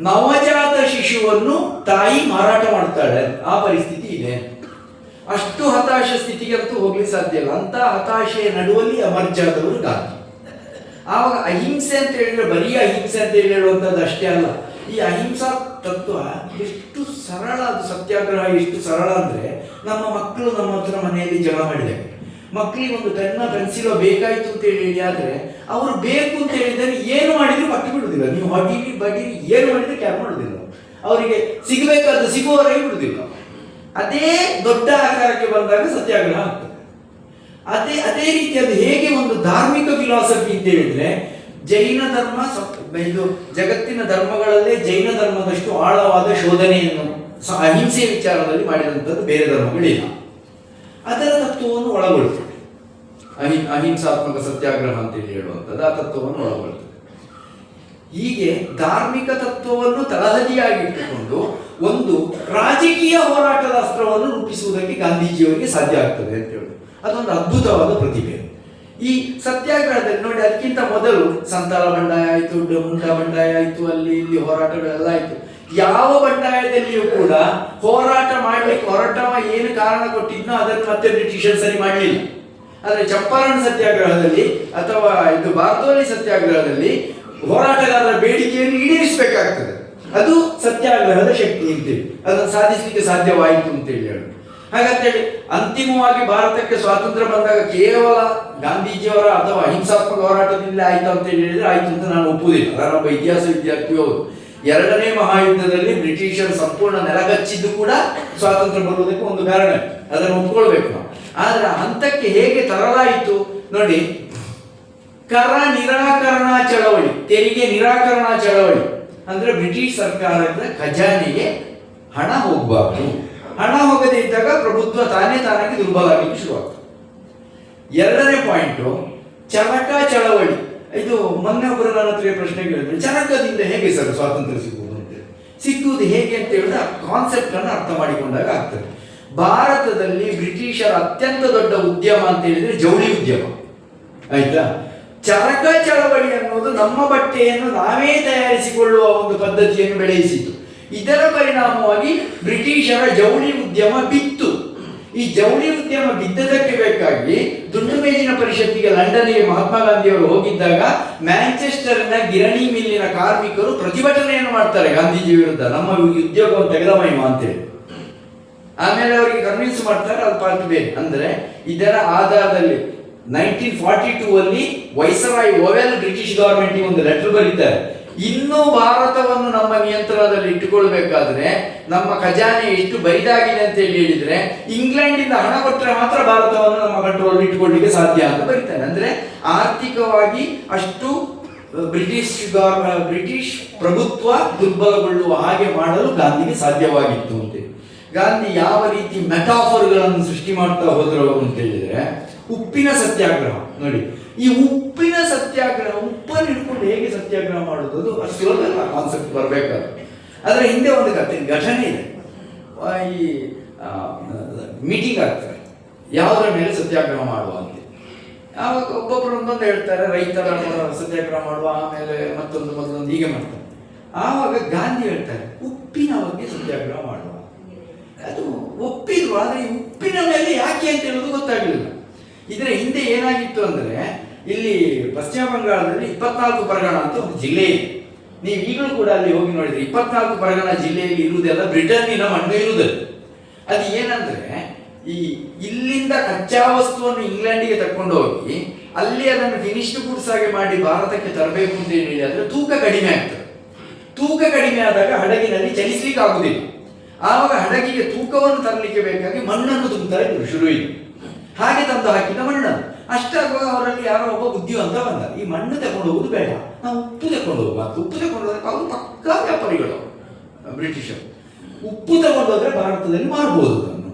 ನವಜಾತ ಶಿಶುವನ್ನು ತಾಯಿ ಮಾರಾಟ ಮಾಡ್ತಾಳೆ, ಆ ಪರಿಸ್ಥಿತಿ ಇದೆ. ಅಷ್ಟು ಹತಾಶ ಸ್ಥಿತಿಗೆ ಅಂತೂ ಹೋಗ್ಲಿಕ್ಕೆ ಸಾಧ್ಯ ಇಲ್ಲ. ಅಂತ ಹತಾಶೆಯ ನಡುವಲ್ಲಿ ಎಮರ್ಜ್ ಆದವರು ಗಾಂಧಿ. ಆವಾಗ ಅಹಿಂಸೆ ಅಂತ ಹೇಳಿದ್ರೆ ಬರೀ ಅಹಿಂಸೆ ಅಂತ ಹೇಳುವಂಥದ್ದು ಅಷ್ಟೇ ಅಲ್ಲ. ಈ ಅಹಿಂಸಾ ತತ್ವ ಎಷ್ಟು ಸರಳ, ಅದು ಸತ್ಯಾಗ್ರಹ ಎಷ್ಟು ಸರಳ ಅಂದ್ರೆ, ನಮ್ಮ ಮಕ್ಕಳು ನಮ್ಮ ಹತ್ರ ಮನೆಯಲ್ಲಿ ಜಗಳ ಮಾಡಿದ್ದಾರೆ, ಮಕ್ಕಳಿಗೆ ಒಂದು ಪೆನ್ನ ಪೆನ್ಸಿಲೋ ಬೇಕಾಯ್ತು ಅಂತ ಹೇಳಿ, ಆದ್ರೆ ಅವರು ಬೇಕು ಅಂತ ಹೇಳಿದರೆ ಏನು ಮಾಡಿದ್ರು ಪಟ್ಟು ಬಿಡುದಿಲ್ಲ. ನೀವು ಹೊಡೀರಿ ಬಡೀರಿ ಏನು ಮಾಡಿದ್ರು ಕ್ಯಾರ್ ಮಾಡುದಿಲ್ಲ. ಅವರಿಗೆ ಸಿಗಬೇಕಾದ ಸಿಗುವವರೆಗೆ ಬಿಡುದಿಲ್ಲ. ಅದೇ ದೊಡ್ಡ ಆಕಾರಕ್ಕೆ ಬಂದಾಗ ಸತ್ಯಾಗ್ರಹ ಆಗ್ತದೆ. ಅದೇ ರೀತಿ ಅದು ಹೇಗೆ ಒಂದು ಧಾರ್ಮಿಕ ಫಿಲಾಸಫಿ ಅಂತ ಹೇಳಿದ್ರೆ, ಜೈನ ಧರ್ಮ ಇದು ಜಗತ್ತಿನ ಧರ್ಮಗಳಲ್ಲೇ ಜೈನ ಧರ್ಮದಷ್ಟು ಆಳವಾದ ಶೋಧನೆಯನ್ನು ಅಹಿಂಸೆ ವಿಚಾರದಲ್ಲಿ ಮಾಡಿದಂಥದ್ದು ಬೇರೆ ಧರ್ಮಗಳಿಲ್ಲ. ಅದರ ತತ್ವವನ್ನು ಒಳಗೊಳ್ತದೆ. ಅಹಿಂಸಾತ್ಮಕ ಸತ್ಯಾಗ್ರಹ ಅಂತೇಳಿ ಹೇಳುವಂಥದ್ದು ಆ ತತ್ವವನ್ನು ಒಳಗೊಳ್ತದೆ. ಹೀಗೆ ಧಾರ್ಮಿಕ ತತ್ವವನ್ನು ತಳಹದಿಯಾಗಿಟ್ಟುಕೊಂಡು ಒಂದು ರಾಜಕೀಯ ಹೋರಾಟದ ಅಸ್ತ್ರವನ್ನು ರೂಪಿಸುವುದಕ್ಕೆ ಗಾಂಧೀಜಿಯವರಿಗೆ ಸಾಧ್ಯ ಆಗ್ತದೆ ಅಂತ ಹೇಳುದು ಅದೊಂದು ಅದ್ಭುತವಾದ ಪ್ರತಿಭೆ. ಈ ಸತ್ಯಾಗ್ರಹದಲ್ಲಿ ನೋಡಿ, ಅದಕ್ಕಿಂತ ಮೊದಲು ಸಂತಾಲ ಬಂಡಾಯ ಆಯಿತು, ಮುಂಡಾ ಬಂಡಾಯ ಆಯಿತು, ಅಲ್ಲಿ ಇಲ್ಲಿ ಹೋರಾಟಗಳೆಲ್ಲ ಆಯಿತು. ಯಾವ ಬಂಡಾಯದಲ್ಲಿಯೂ ಕೂಡ ಹೋರಾಟ ಮಾಡ್ಲಿಕ್ಕೆ ಹೊರಟವ ಏನು ಕಾರಣ ಕೊಟ್ಟಿದ್ನೋ ಅದನ್ನು ಮತ್ತೆ ಬ್ರಿಟಿಷರ್ ಸರಿ ಮಾಡಲಿಲ್ಲ. ಆದರೆ ಚಂಪಾರಣ್ ಸತ್ಯಾಗ್ರಹದಲ್ಲಿ ಅಥವಾ ಇದು ಬಾರ್ದೋಲಿ ಸತ್ಯಾಗ್ರಹದಲ್ಲಿ ಹೋರಾಟಗಾರರ ಬೇಡಿಕೆಯನ್ನು ಈಡೇರಿಸಬೇಕಾಗ್ತದೆ. ಅದು ಸತ್ಯಾಗ್ರಹದ ಶಕ್ತಿ ಅಂತೇಳಿ ಅದನ್ನು ಸಾಧಿಸಲಿಕ್ಕೆ ಸಾಧ್ಯವಾಯಿತು ಅಂತೇಳಿ ಹೇಳಿ. ಹಾಗಂತೇಳಿ ಅಂತಿಮವಾಗಿ ಭಾರತಕ್ಕೆ ಸ್ವಾತಂತ್ರ್ಯ ಬಂದಾಗ ಕೇವಲ ಗಾಂಧೀಜಿಯವರ ಅಥವಾ ಅಹಿಂಸಾತ್ಮಕ ಹೋರಾಟದಿಂದ ಆಯ್ತು ಅಂತ ಹೇಳಿದ್ರೆ ಆಯ್ತು ಅಂತ ನಾನು ಒಪ್ಪುವುದಿಲ್ಲ. ನಾನೊಬ್ಬ ಇತಿಹಾಸ ವಿದ್ಯಾರ್ಥಿಯು ಹೌದು. ಎರಡನೇ ಮಹಾಯುದ್ಧದಲ್ಲಿ ಬ್ರಿಟಿಷರು ಸಂಪೂರ್ಣ ನೆಲಗಚ್ಚಿದ್ದು ಕೂಡ ಸ್ವಾತಂತ್ರ್ಯ ಬರುವುದಕ್ಕೆ ಒಂದು ಕಾರಣ, ಅದನ್ನು ಒಪ್ಕೊಳ್ಬೇಕು ನಾವು. ಆದ್ರೆ ಹಂತಕ್ಕೆ ಹೇಗೆ ತರಲಾಯಿತು ನೋಡಿ, ಕರ ನಿರಾಕರಣಾ ಚಳವಳಿ, ತೆರಿಗೆ ನಿರಾಕರಣಾ ಚಳವಳಿ ಅಂದ್ರೆ ಬ್ರಿಟಿಷ್ ಸರ್ಕಾರದ ಖಜಾನೆಗೆ ಹಣ ಹೋಗಬಾರ್ದು. ಹಣ ಹೋಗದೇ ಇದ್ದಾಗ ಪ್ರಭುತ್ವ ತಾನಾಗಿ ದುರ್ಬಲ ಆಗಲಿಕ್ಕೆ ಶುರುವಾಗ್ತದೆ. ಎರಡನೇ ಪಾಯಿಂಟು ಚರಕ ಚಳವಳಿ. ಇದು ಮೊನ್ನೆ ಒಬ್ಬರು ನನ್ನ ಹತ್ರ ಪ್ರಶ್ನೆ ಕೇಳಿದ್ರು, ಚರಕದಿಂದ ಹೇಗೆ ಸರ್ ಸ್ವಾತಂತ್ರ್ಯ ಸಿಗುವುದು ಅಂತ. ಸಿಕ್ಕುವುದು ಹೇಗೆ ಅಂತ ಹೇಳಿದ್ರೆ ಕಾನ್ಸೆಪ್ಟ್ ಅನ್ನು ಅರ್ಥ ಮಾಡಿಕೊಂಡಾಗ ಆಗ್ತದೆ. ಭಾರತದಲ್ಲಿ ಬ್ರಿಟಿಷರ ಅತ್ಯಂತ ದೊಡ್ಡ ಉದ್ಯಮ ಅಂತ ಹೇಳಿದ್ರೆ ಜವಳಿ ಉದ್ಯಮ, ಆಯ್ತಾ. ಚರಕ ಚಳವಳಿ ಅನ್ನೋದು ನಮ್ಮ ಬಟ್ಟೆಯನ್ನು ನಾವೇ ತಯಾರಿಸಿಕೊಳ್ಳುವ ಒಂದು ಪದ್ಧತಿಯನ್ನು ಬೆಳೆಸಿತು. ಇದರ ಪರಿಣಾಮವಾಗಿ ಬ್ರಿಟಿಷರ ಜವಳಿ ಉದ್ಯಮ ಬಿತ್ತು. ಈ ಜವಳಿ ಉದ್ಯಮ ಬಿದ್ದದಕ್ಕೆ ಬೇಕಾಗಿ ದುಂಡು ಮೇಜಿನ ಪರಿಷತ್ತಿಗೆ ಲಂಡನ್ಗೆ ಮಹಾತ್ಮ ಗಾಂಧಿಯವರು ಹೋಗಿದ್ದಾಗ ಮ್ಯಾಂಚೆಸ್ಟರ್ನ ಗಿರಣಿ ಮಿಲ್ಲಿನ ಕಾರ್ಮಿಕರು ಪ್ರತಿಭಟನೆಯನ್ನು ಮಾಡ್ತಾರೆ ಗಾಂಧೀಜಿ ವಿರುದ್ಧ, ನಮ್ಮ ಉದ್ಯೋಗವನ್ನು ತೆಗೆದಮೈಮ ಅಂತೇಳಿ. ಆಮೇಲೆ ಅವರಿಗೆ ಕನ್ವಿನ್ಸ್ ಮಾಡ್ತಾರೆ, ಅದು ಪಾರ್ಟ್ ಬೇರೆ. ಅಂದ್ರೆ ಇದರ ಆಧಾರದಲ್ಲಿ 1942 ಅಲ್ಲಿ ವೈಸರಾಯ್ ಓವೆಲ್ ಬ್ರಿಟಿಷ್ ಗವರ್ಮೆಂಟ್ಗೆ ಒಂದು ಲೆಟರ್ ಬರೀತಾರೆ, ಇನ್ನೂ ಭಾರತವನ್ನು ನಮ್ಮ ನಿಯಂತ್ರಣದಲ್ಲಿ ಇಟ್ಟುಕೊಳ್ಬೇಕಾದ್ರೆ ನಮ್ಮ ಖಜಾನೆ ಎಷ್ಟು ಬರಿದಾಗಿದೆ ಅಂತ ಹೇಳಿದ್ರೆ ಇಂಗ್ಲೆಂಡಿಂದ ಹಣ ಕೊಟ್ಟರೆ ಮಾತ್ರ ಭಾರತವನ್ನು ನಮ್ಮ ಕಂಟ್ರೋಲ್ ಇಟ್ಟುಕೊಳ್ಳಿಕ್ಕೆ ಸಾಧ್ಯ ಅಂತ ಬರೀತಾನೆ. ಅಂದ್ರೆ ಆರ್ಥಿಕವಾಗಿ ಅಷ್ಟು ಬ್ರಿಟಿಷ್ ಪ್ರಭುತ್ವ ದುರ್ಬಲಗೊಳ್ಳುವ ಹಾಗೆ ಮಾಡಲು ಗಾಂಧಿಗೆ ಸಾಧ್ಯವಾಗಿತ್ತು ಅಂತ. ಗಾಂಧಿ ಯಾವ ರೀತಿ ಮೆಟಾಫರ್ಗಳನ್ನು ಸೃಷ್ಟಿ ಮಾಡ್ತಾ ಹೋದ್ರು ಅಂತ ಹೇಳಿದ್ರೆ, ಉಪ್ಪಿನ ಸತ್ಯಾಗ್ರಹ ನೋಡಿ, ಈ ಉಪ್ಪಿನ ಸತ್ಯಾಗ್ರಹ, ಉಪ್ಪನ್ನು ಹಿಡ್ಕೊಂಡು ಹೇಗೆ ಸತ್ಯಾಗ್ರಹ ಮಾಡೋದು, ಅದು ಅಷ್ಟು ಸುಲಭ ಕಾನ್ಸೆಪ್ಟ್ ಬರಬೇಕಾದ್ರೆ. ಅದರ ಹಿಂದೆ ಒಂದು ಘಟನೆ ಇದೆ. ಈ ಮೀಟಿಂಗ್ ಆಗ್ತಾರೆ ಯಾವುದರ ಮೇಲೆ ಸತ್ಯಾಗ್ರಹ ಮಾಡುವ ಅಂತ. ಆವಾಗ ಒಬ್ಬೊಬ್ಬರು ಒಂದೊಂದು ಹೇಳ್ತಾರೆ, ರೈತರ ಸತ್ಯಾಗ್ರಹ ಮಾಡುವ, ಆಮೇಲೆ ಮತ್ತೊಂದು ಹೀಗೆ ಮಾಡ್ತಾರೆ. ಆವಾಗ ಗಾಂಧಿ ಹೇಳ್ತಾರೆ ಉಪ್ಪಿನ ಬಗ್ಗೆ ಸತ್ಯಾಗ್ರಹ ಮಾಡುವ. ಅದು ಒಪ್ಪಿದ್ರು, ಆದರೆ ಈ ಉಪ್ಪಿನ ಮೇಲೆ ಯಾಕೆ ಅಂತ ಹೇಳೋದು ಗೊತ್ತಾಗಲಿಲ್ಲ. ಇದರ ಹಿಂದೆ ಏನಾಗಿತ್ತು ಅಂದರೆ, ಇಲ್ಲಿ ಪಶ್ಚಿಮ ಬಂಗಾಳದಲ್ಲಿ 24 ಪರಗಣ ಅಂತ ಒಂದು ಜಿಲ್ಲೆ ಇದೆ. ನೀವು ಈಗಲೂ ಕೂಡ ಅಲ್ಲಿ ಹೋಗಿ ನೋಡಿದ್ರೆ 24 ಪರಗಣ ಜಿಲ್ಲೆಯಲ್ಲಿ ಇರುವುದೆಲ್ಲ ಬ್ರಿಟನ್ನಿನ ಮಣ್ಣು ಇರುವುದಲ್ಲ. ಅದು ಏನಂದ್ರೆ, ಈ ಇಲ್ಲಿಂದ ಕಚ್ಚಾ ವಸ್ತುವನ್ನು ಇಂಗ್ಲೆಂಡಿಗೆ ತಕೊಂಡು ಹೋಗಿ ಅಲ್ಲಿ ಅದನ್ನು ಫಿನಿಶ್ಡ್ ಗುಡ್ಸ್ ಆಗಿ ಮಾಡಿ ಭಾರತಕ್ಕೆ ತರಬೇಕು ಅಂತ ಹೇಳಿ ಆದರೆ ತೂಕ ಕಡಿಮೆ ಆಗ್ತದೆ. ತೂಕ ಕಡಿಮೆ ಆದಾಗ ಹಡಗಿನಲ್ಲಿ ಚಲಿಸ್ಲಿಕ್ಕೆ ಆಗುದಿಲ್ಲ. ಆವಾಗ ಹಡಗಿಗೆ ತೂಕವನ್ನು ತರಲಿಕ್ಕೆ ಬೇಕಾಗಿ ಮಣ್ಣನ್ನು ತುಂಬುತ್ತಾರೆ ಶುರುವಿಗೆ. ಹಾಗೆ ತಂದು ಹಾಕಿದ ಮಣ್ಣನ್ನು ಅಷ್ಟಾಗುವಾಗ ಅವರಲ್ಲಿ ಯಾರೋ ಒಬ್ಬ ಬುದ್ಧಿವಂತ ಬಂದ, ಈ ಮಣ್ಣು ತಗೊಂಡು ಹೋಗುದು ಬೇಡ, ನಾವು ಉಪ್ಪು ತಗೊಂಡು ಹೋಗುವ. ಉಪ್ಪು ತಗೊಂಡು ಹೋದ್ರೆ ಅವರು ಪಕ್ಕಾ ವ್ಯಾಪಾರಿಗಳು ಬ್ರಿಟಿಷರು. ಉಪ್ಪು ತಗೊಂಡು ಹೋದ್ರೆ ಭಾರತದಲ್ಲಿ ಮಾರಬಹುದು ಅದನ್ನು.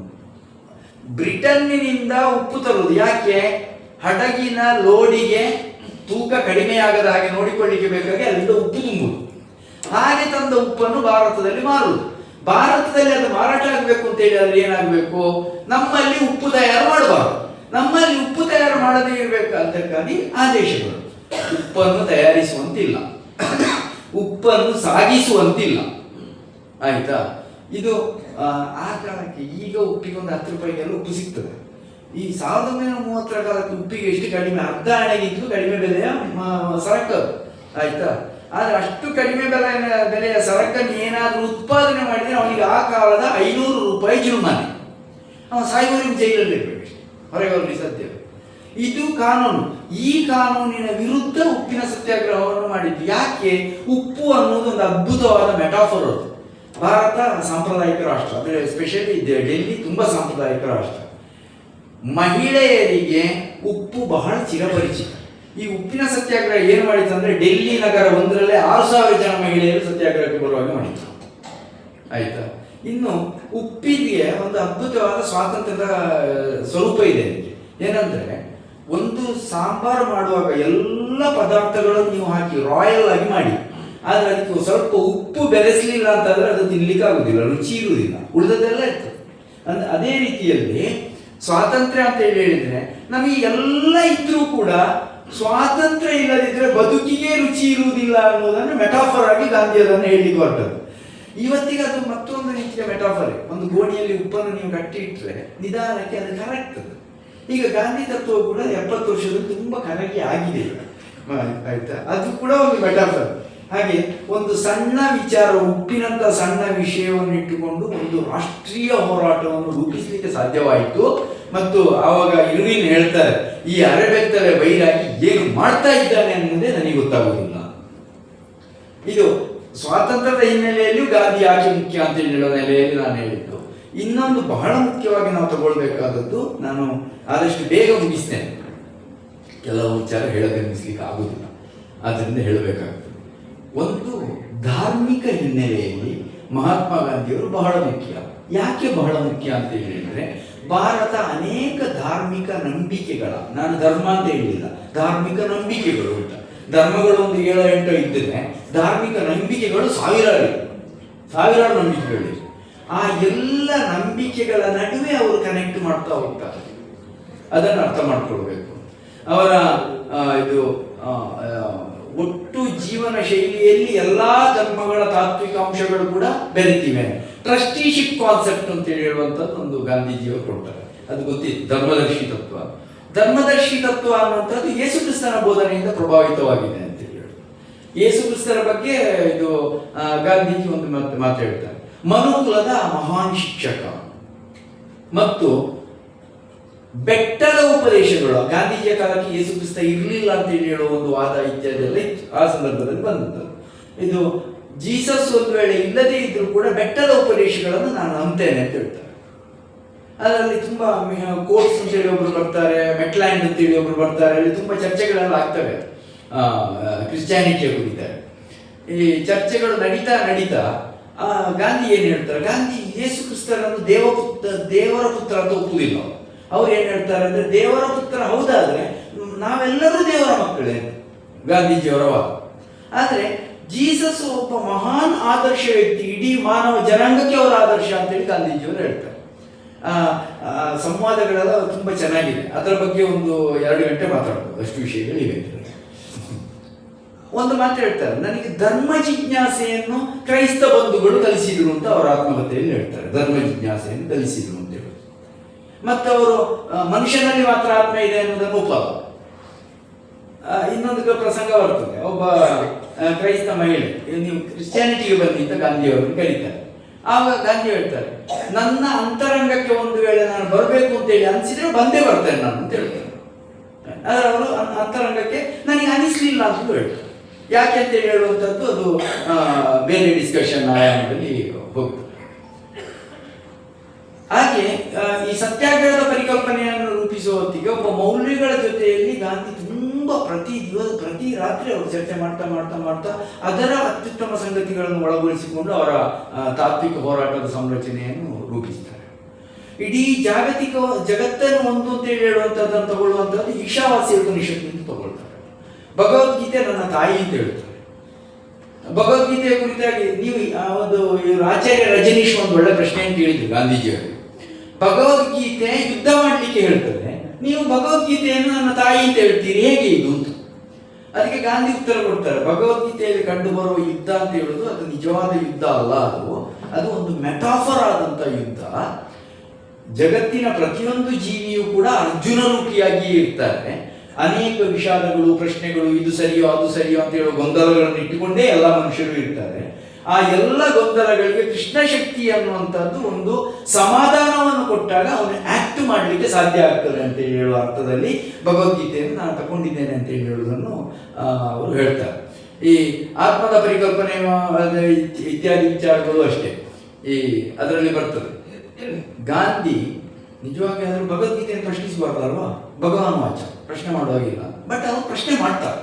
ಬ್ರಿಟನ್ನಿನಿಂದ ಉಪ್ಪು ತರುವುದು ಯಾಕೆ? ಹಡಗಿನ ಲೋಡಿಗೆ ತೂಕ ಕಡಿಮೆಯಾಗದ ಹಾಗೆ ನೋಡಿಕೊಳ್ಳಿಕ್ಕೆ ಬೇಕಾಗಿ ಅಲ್ಲಿಂದ ಉಪ್ಪು ತುಂಬುವುದು. ಹಾಗೆ ತಂದ ಉಪ್ಪನ್ನು ಭಾರತದಲ್ಲಿ ಮಾರುವುದು. ಭಾರತದಲ್ಲಿ ಅದು ಮಾರಾಟ ಆಗಬೇಕು ಅಂತ ಹೇಳಿ ಆದ್ರೆ ಏನಾಗಬೇಕು, ನಮ್ಮಲ್ಲಿ ಉಪ್ಪು ತಯಾರು ಮಾಡಬಾರ್ದು. ನಮ್ಮಲ್ಲಿ ಉಪ್ಪು ತಯಾರು ಮಾಡದೇ ಇರಬೇಕಾದಕ್ಕಾಗಿ ಆದೇಶಗಳು. ಉಪ್ಪನ್ನು ತಯಾರಿಸುವಂತಿಲ್ಲ, ಉಪ್ಪನ್ನು ಸಾಗಿಸುವಂತಿಲ್ಲ, ಆಯ್ತಾ. ಇದು ಆ ಕಾಲಕ್ಕೆ. ಈಗ ಉಪ್ಪಿಗೆ ಒಂದು 10 ರೂಪಾಯಿಗೆಲ್ಲ ಉಪ್ಪು ಸಿಗ್ತದೆ. ಈ 1930ರ ಕಾಲಕ್ಕೆ ಉಪ್ಪಿಗೆ ಎಷ್ಟು ಕಡಿಮೆ, ಅರ್ಧ ಹಣೆಗಿಂತಲೂ ಕಡಿಮೆ ಬೆಲೆಯ ಸರಕು, ಆಯ್ತಾ. ಆದರೆ ಅಷ್ಟು ಕಡಿಮೆ ಬೆಲೆಯ ಸರಕನ್ನು ಏನಾದರೂ ಉತ್ಪಾದನೆ ಮಾಡಿದರೆ ಅವನಿಗೆ ಆ ಕಾಲದ 500 ರೂಪಾಯಿ ಜುಲ್ಮಾನೆ, ಅವ ಸಾಯುವವರೆಗೆ ಜೈಲಲ್ಲಿ ಇರಬೇಕು, ಹೊರಗೆ ಬರಲಿ ಸತ್ಯ. ಇದು ಕಾನೂನು. ಈ ಕಾನೂನಿನ ವಿರುದ್ಧ ಉಪ್ಪಿನ ಸತ್ಯಾಗ್ರಹವನ್ನು ಮಾಡಿದ್ದು ಯಾಕೆ? ಉಪ್ಪು ಅನ್ನೋದು ಒಂದು ಅದ್ಭುತವಾದ ಮೆಟಾಫರ್. ಅದು ಭಾರತ ಸಾಂಪ್ರದಾಯಿಕ ರಾಷ್ಟ್ರ, ಅಂದರೆ ಎಸ್ಪೆಷಲಿ ಡೆಲ್ಲಿ ತುಂಬ ಸಾಂಪ್ರದಾಯಿಕ ರಾಷ್ಟ್ರ. ಮಹಿಳೆಯರಿಗೆ ಉಪ್ಪು ಬಹಳ ಚಿರಪರಿಚಿತ. ಈ ಉಪ್ಪಿನ ಸತ್ಯಾಗ್ರಹ ಏನು ಮಾಡಿತು ಅಂದರೆ, ಡೆಲ್ಲಿ ನಗರ ಒಂದರಲ್ಲೇ 6000 ಜನ ಮಹಿಳೆಯರು ಸತ್ಯಾಗ್ರಹಕ್ಕೆ ಬರುವಾಗ ಮಾಡಿತು, ಆಯ್ತಾ. ಇನ್ನು ಉಪ್ಪಿಗೆ ಒಂದು ಅದ್ಭುತವಾದ ಸ್ವಾತಂತ್ರ್ಯದ ಸ್ವರೂಪ ಇದೆ. ಏನಂದ್ರೆ, ಒಂದು ಸಾಂಬಾರು ಮಾಡುವಾಗ ಎಲ್ಲ ಪದಾರ್ಥಗಳನ್ನು ನೀವು ಹಾಕಿ ರಾಯಲ್ ಆಗಿ ಮಾಡಿ, ಆದರೆ ಅದಕ್ಕೆ ಸ್ವಲ್ಪ ಉಪ್ಪು ಬೆರೆಸಲಿಲ್ಲ ಅಂತಂದರೆ ಅದು ತಿನ್ಲಿಕ್ಕೆ ಆಗುದಿಲ್ಲ, ರುಚಿ ಇರುವುದಿಲ್ಲ, ಉಳಿದದೆಲ್ಲ ಇರ್ತದೆ. ಅದೇ ರೀತಿಯಲ್ಲಿ ಸ್ವಾತಂತ್ರ್ಯ ಅಂತ ಹೇಳಿದ್ರೆ ನಮಗೆ ಎಲ್ಲ ಇದ್ರೂ ಕೂಡ ಸ್ವಾತಂತ್ರ್ಯ ಇಲ್ಲದಿದ್ದರೆ ಬದುಕಿಗೆ ರುಚಿ ಇರುವುದಿಲ್ಲ ಅನ್ನೋದನ್ನು ಮೆಟಾಫರ್ ಆಗಿ ಗಾಂಧಿ ಅದನ್ನು ಹೇಳಲಿಕ್ಕೆ ಹೊರಟದ್ದು. ಇವತ್ತಿಗೆ ಅದು ಮತ್ತೊಂದು ರೀತಿಯ ಮೆಟಾಫರ್. ಒಂದು ಗೋಣಿಯಲ್ಲಿ ಉಪ್ಪನ್ನು ನೀವು ಕಟ್ಟಿ ಇಟ್ಟರೆ ನಿಧಾನಕ್ಕೆ ಅದು ಕರಗ್ತದೆ. ಈಗ ಗಾಂಧಿ ತತ್ವ ಕೂಡ 70 ವರ್ಷದಲ್ಲಿ ತುಂಬ ಕರಗಿ ಆಗಿದೆ, ಆಯ್ತಾ? ಅದು ಕೂಡ ಒಂದು ಮೆಟಾಫರ್. ಹಾಗೆ ಒಂದು ಸಣ್ಣ ವಿಚಾರ, ಉಪ್ಪಿನಂತ ಸಣ್ಣ ವಿಷಯವನ್ನು ಇಟ್ಟುಕೊಂಡು ಒಂದು ರಾಷ್ಟ್ರೀಯ ಹೋರಾಟವನ್ನು ರೂಪಿಸಲಿಕ್ಕೆ ಸಾಧ್ಯವಾಯಿತು. ಮತ್ತು ಆವಾಗ ಇರ್ವಿನ್ ಹೇಳ್ತಾರೆ, ಈ ಅರೆಬೆತ್ತಲೆ ಬೈರಾಗಿ ಏನು ಮಾಡ್ತಾ ಇದ್ದಾನೆ ಅನ್ನೋದೇ ನನಗೆ ಗೊತ್ತಾಗುವುದಿಲ್ಲ. ಇದು ಸ್ವಾತಂತ್ರ್ಯದ ಹಿನ್ನೆಲೆಯಲ್ಲಿಯೂ ಗಾಂಧಿ ಯಾಕೆ ಮುಖ್ಯ ಅಂತ ಹೇಳುವ ನೆಲೆಯಲ್ಲಿ ನಾನು ಹೇಳಿದ್ದು. ಇನ್ನೊಂದು ಬಹಳ ಮುಖ್ಯವಾಗಿ ನಾವು ತಗೊಳ್ಬೇಕಾದದ್ದು, ನಾನು ಆದಷ್ಟು ಬೇಗ ಮುಗಿಸ್ತೇನೆ, ಕೆಲವು ವಿಚಾರ ಹೇಳದೆ ಮುಗಿಸ್ಲಿಕ್ಕೆ ಆಗುದಿಲ್ಲ, ಆದ್ದರಿಂದ ಹೇಳಬೇಕಾಗ್ತದೆ. ಒಂದು ಧಾರ್ಮಿಕ ಹಿನ್ನೆಲೆಯಲ್ಲಿ ಮಹಾತ್ಮ ಗಾಂಧಿಯವರು ಬಹಳ ಮುಖ್ಯ. ಯಾಕೆ ಬಹಳ ಮುಖ್ಯ ಅಂತ ಹೇಳಿದ್ರೆ, ಭಾರತ ಅನೇಕ ಧಾರ್ಮಿಕ ನಂಬಿಕೆಗಳ, ನಾನು ಧರ್ಮ ಅಂತ ಹೇಳಿಲ್ಲ, ಧಾರ್ಮಿಕ ನಂಬಿಕೆಗಳು ಅಂತ, ಧರ್ಮಗಳು ಒಂದು 7-8 ಇದ್ದರೆ ಧಾರ್ಮಿಕ ನಂಬಿಕೆಗಳು ಸಾವಿರಾರು ನಂಬಿಕೆಗಳಿವೆ. ಆ ಎಲ್ಲ ನಂಬಿಕೆಗಳ ನಡುವೆ ಅವರು ಕನೆಕ್ಟ್ ಮಾಡ್ತಾ ಹೋಗ್ತಾರೆ. ಅದನ್ನು ಅರ್ಥ ಮಾಡ್ಕೊಳ್ಬೇಕು. ಅವರ ಇದು ಒಟ್ಟು ಜೀವನ ಶೈಲಿಯಲ್ಲಿ ಎಲ್ಲಾ ಧರ್ಮಗಳ ತಾತ್ವಿಕ ಅಂಶಗಳು ಕೂಡ ಬೆರೆತಿವೆ. ಟ್ರಸ್ಟಿಶಿಪ್ ಕಾನ್ಸೆಪ್ಟ್ ಅಂತ ಹೇಳುವಂಥದ್ದು ಒಂದು ಗಾಂಧೀಜಿಯವರು ಕೊಡ್ತಾರೆ, ಅದು ಗೊತ್ತಿತ್ತು. ಧರ್ಮದರ್ಶಿ ತತ್ವ ಅನ್ನುವಂಥದ್ದು ಯೇಸು ಕ್ರಿಸ್ತನ ಬೋಧನೆಯಿಂದ ಪ್ರಭಾವಿತವಾಗಿದೆ ಅಂತ ಹೇಳಿ ಯೇಸು ಕ್ರಿಸ್ತರ ಬಗ್ಗೆ ಇದು ಗಾಂಧೀಜಿ ಒಂದು ಮಾತು ಹೇಳ್ತಾರೆ, ಮನುಕುಲದ ಮಹಾನ್ ಶಿಕ್ಷಕ. ಮತ್ತು ಬೆಟ್ಟದ ಉಪದೇಶಗಳು, ಗಾಂಧೀಜಿಯ ಕಾಲಕ್ಕೆ ಯೇಸು ಕ್ರಿಸ್ತ ಇರಲಿಲ್ಲ ಅಂತ ಹೇಳುವ ಒಂದು ವಾದ ಇತ್ಯಾದಿ ಎಲ್ಲ ಇತ್ತು, ಆ ಸಂದರ್ಭದಲ್ಲಿ ಬಂದದ್ದು. ಇದು ಜೀಸಸ್ ಒಂದು ವೇಳೆ ಇಲ್ಲದೇ ಇದ್ರೂ ಕೂಡ ಬೆಟ್ಟದ ಉಪದೇಶಗಳನ್ನು ನಾನು ನಂಬ್ತೇನೆ ಅಂತ ಹೇಳ್ತಾರೆ. ಅದರಲ್ಲಿ ತುಂಬಾ ಕೋಟ್ಸ್ ಅಂತ ಹೇಳಿ ಒಬ್ರು ಬರ್ತಾರೆ, ಮೆಟ್ಲ್ಯಾಂಡ್ ಅಂತ ಹೇಳಿ ಒಬ್ರು ಬರ್ತಾರೆ, ಅಲ್ಲಿ ತುಂಬಾ ಚರ್ಚೆಗಳೆಲ್ಲ ಆಗ್ತವೆ ಕ್ರಿಶ್ಚಿಯಾನಿಟಿಯ ಕುರಿತಾರೆ. ಈ ಚರ್ಚೆಗಳು ನಡೀತಾ ಗಾಂಧಿ ಏನು ಹೇಳ್ತಾರೆ, ಗಾಂಧಿ ಯೇಸು ಕ್ರಿಸ್ತರನ್ನು ದೇವರ ಪುತ್ರ ಅಂತ ಒಪ್ಪುವುದಿಲ್ಲ. ಅವ್ರು ಏನು ಹೇಳ್ತಾರೆ ಅಂದ್ರೆ, ದೇವರ ಪುತ್ರ ಹೌದಾದ್ರೆ ನಾವೆಲ್ಲರೂ ದೇವರ ಮಕ್ಕಳೇ, ಗಾಂಧೀಜಿಯವರ ವಾದ. ಆದರೆ ಜೀಸಸ್ ಒಬ್ಬ ಮಹಾನ್ ಆದರ್ಶ ವ್ಯಕ್ತಿ, ಇಡೀ ಮಾನವ ಜನಾಂಗಕ್ಕೆ ಅವರ ಆದರ್ಶ ಅಂತೇಳಿ ಗಾಂಧೀಜಿಯವರು ಹೇಳ್ತಾರೆ. ಸಂವಾದಗಳೆಲ್ಲ ತುಂಬ ಚೆನ್ನಾಗಿದೆ, ಅದರ ಬಗ್ಗೆ ಒಂದು 2 ಗಂಟೆ ಮಾತಾಡ್ಬೋದು, ಅಷ್ಟು ವಿಷಯಗಳಿವೆ. ಒಂದು ಮಾತು ಹೇಳ್ತಾರೆ, ನನಗೆ ಧರ್ಮ ಜಿಜ್ಞಾಸೆಯನ್ನು ಕ್ರೈಸ್ತ ಬಂಧುಗಳು ಕಲಿಸಿದ್ರು ಅಂತ ಅವರ ಆತ್ಮಕಥೆಯಲ್ಲಿ ಹೇಳ್ತಾರೆ. ಧರ್ಮ ಜಿಜ್ಞಾಸೆಯನ್ನು ಕಲಿಸಿದ್ರು ಅಂತ ಹೇಳಿ. ಮತ್ತು ಅವರು ಮನುಷ್ಯನಲ್ಲಿ ಮಾತ್ರ ಆತ್ಮ ಇದೆ ಅನ್ನೋದನ್ನು ಒಪ್ಪಲ್ಲ. ಇನ್ನೊಂದು ಪ್ರಸಂಗ ಬರ್ತದೆ, ಒಬ್ಬ ಕ್ರೈಸ್ತ ಮಹಿಳೆ, ನೀವು ಕ್ರಿಶ್ಚಿಯಾನಿಟಿಗೆ ಬನ್ನಿ ಅಂತ ಗಾಂಧಿಯವರನ್ನು ಕರೀತಾರೆ. ಆವಾಗ ಗಾಂಧಿ ಹೇಳ್ತಾರೆ, ನನ್ನ ಅಂತರಂಗಕ್ಕೆ ಒಂದು ವೇಳೆ ನಾನು ಬರಬೇಕು ಅಂತೇಳಿ ಅನಿಸಿದ್ರೆ ಬಂದೇ ಬರ್ತೇನೆ ನಾನು ಅಂತ ಹೇಳ್ತಾರೆ. ಆದರೆ ಅವರು ಅಂತರಂಗಕ್ಕೆ ನನಗೆ ಅನಿಸ್ಲಿಲ್ಲ ಅಂತ ಹೇಳ್ತಾರೆ. ಯಾಕೆ ಅಂತ ಹೇಳುವಂಥದ್ದು ಅದು ಬೇರೆ ಡಿಸ್ಕಷನ್ ಆಯಾಮದಲ್ಲಿ ಹೋಗ್ತದೆ. ಹಾಗೆ ಈ ಸತ್ಯಾಗ್ರಹದ ಪರಿಕಲ್ಪನೆಯನ್ನು ರೂಪಿಸುವ ಹೊತ್ತಿಗೆ ಒಬ್ಬ ಮೌಲ್ಯಗಳ ಜೊತೆಯಲ್ಲಿ ಗಾಂಧಿ ತುಂಬ ಪ್ರತಿ ರಾತ್ರಿ ಅವರು ಚರ್ಚೆ ಮಾಡ್ತಾ ಅದರ ಅತ್ಯುತ್ತಮ ಸಂಗತಿಗಳನ್ನು ಒಳಗೊಳಿಸಿಕೊಂಡು ಅವರ ತಾತ್ವಿಕ ಹೋರಾಟದ ಸಂರಚನೆಯನ್ನು ರೂಪಿಸ್ತಾರೆ. ಇಡೀ ಜಗತ್ತನ್ನು ಒಂದು ಅಂತೇಳಿ ಹೇಳುವಂಥದ್ದನ್ನು ತಗೊಳ್ಳುವಂಥದ್ದು ಈಶಾವಾಸ್ಯ ಉಪನಿಷತ್ತಿನಿಂದ ತಗೊಳ್ತಾರೆ. ಭಗವದ್ಗೀತೆ ನನ್ನ ತಾಯಿ ಅಂತ ಹೇಳ್ತಾರೆ. ಭಗವದ್ಗೀತೆಯ ಕುರಿತಾಗಿ ನೀವು ಒಂದು ಆಚಾರ್ಯ ರಜನೀಶ್ ಒಂದು ಒಳ್ಳೆ ಪ್ರಶ್ನೆಯನ್ನು ಕೇಳಿದ್ರು ಗಾಂಧೀಜಿಯವರು. ಭಗವದ್ಗೀತೆ ಯುದ್ಧ ಮಾಡಲಿಕ್ಕೆ ಹೇಳ್ತದೆ, ನೀವು ಭಗವದ್ಗೀತೆಯನ್ನು ನನ್ನ ತಾಯಿ ಅಂತ ಹೇಳ್ತೀರಿ, ಹೇಗೆ ಇದು ಅಂತ. ಅದಕ್ಕೆ ಗಾಂಧಿ ಉತ್ತರ ಕೊಡ್ತಾರೆ, ಭಗವದ್ಗೀತೆಯಲ್ಲಿ ಕಂಡು ಬರುವ ಯುದ್ಧ ಅಂತ ಹೇಳುದು ಅದು ನಿಜವಾದ ಯುದ್ಧ ಅಲ್ಲ, ಅದು ಒಂದು ಮೆಟಾಫರ್ ಆದಂಥ ಯುದ್ಧ. ಜಗತ್ತಿನ ಪ್ರತಿಯೊಂದು ಜೀವಿಯೂ ಕೂಡ ಅರ್ಜುನ ರೂಪಿಯಾಗಿಯೇ ಇರ್ತಾರೆ. ಅನೇಕ ವಿಷಾದಗಳು, ಪ್ರಶ್ನೆಗಳು, ಇದು ಸರಿಯೋ ಅದು ಸರಿಯೋ ಅಂತ ಹೇಳುವ ಗೊಂದಲಗಳನ್ನು ಇಟ್ಟುಕೊಂಡೇ ಎಲ್ಲ ಮನುಷ್ಯರು ಇರ್ತಾರೆ. ಆ ಎಲ್ಲ ಗೊಂದಲಗಳಿಗೆ ಕೃಷ್ಣ ಶಕ್ತಿ ಅನ್ನುವಂಥದ್ದು ಒಂದು ಸಮಾಧಾನವನ್ನು ಕೊಟ್ಟಾಗ ಅವನು ಆಕ್ಟ್ ಮಾಡಲಿಕ್ಕೆ ಸಾಧ್ಯ ಆಗ್ತದೆ ಅಂತ ಹೇಳುವ ಅರ್ಥದಲ್ಲಿ ಭಗವದ್ಗೀತೆಯನ್ನು ನಾನು ತಗೊಂಡಿದ್ದೇನೆ ಅಂತ ಹೇಳುವುದನ್ನು ಅವರು ಹೇಳ್ತಾರೆ. ಈ ಆತ್ಮದ ಪರಿಕಲ್ಪನೆ ಇತ್ಯಾದಿ ವಿಚಾರಗಳು ಅಷ್ಟೇ ಈ ಅದರಲ್ಲಿ ಬರ್ತದೆ. ಗಾಂಧಿ ನಿಜವಾಗಿ ಆದರೂ ಭಗವದ್ಗೀತೆಯನ್ನು ಪ್ರಶ್ನಿಸಬಾರ್ದಲ್ವಾ, ಭಗವಾನ್ ವಾಚ, ಪ್ರಶ್ನೆ ಮಾಡುವಾಗಿಲ್ಲ. ಬಟ್ ಅವರು ಪ್ರಶ್ನೆ ಮಾಡ್ತಾರೆ,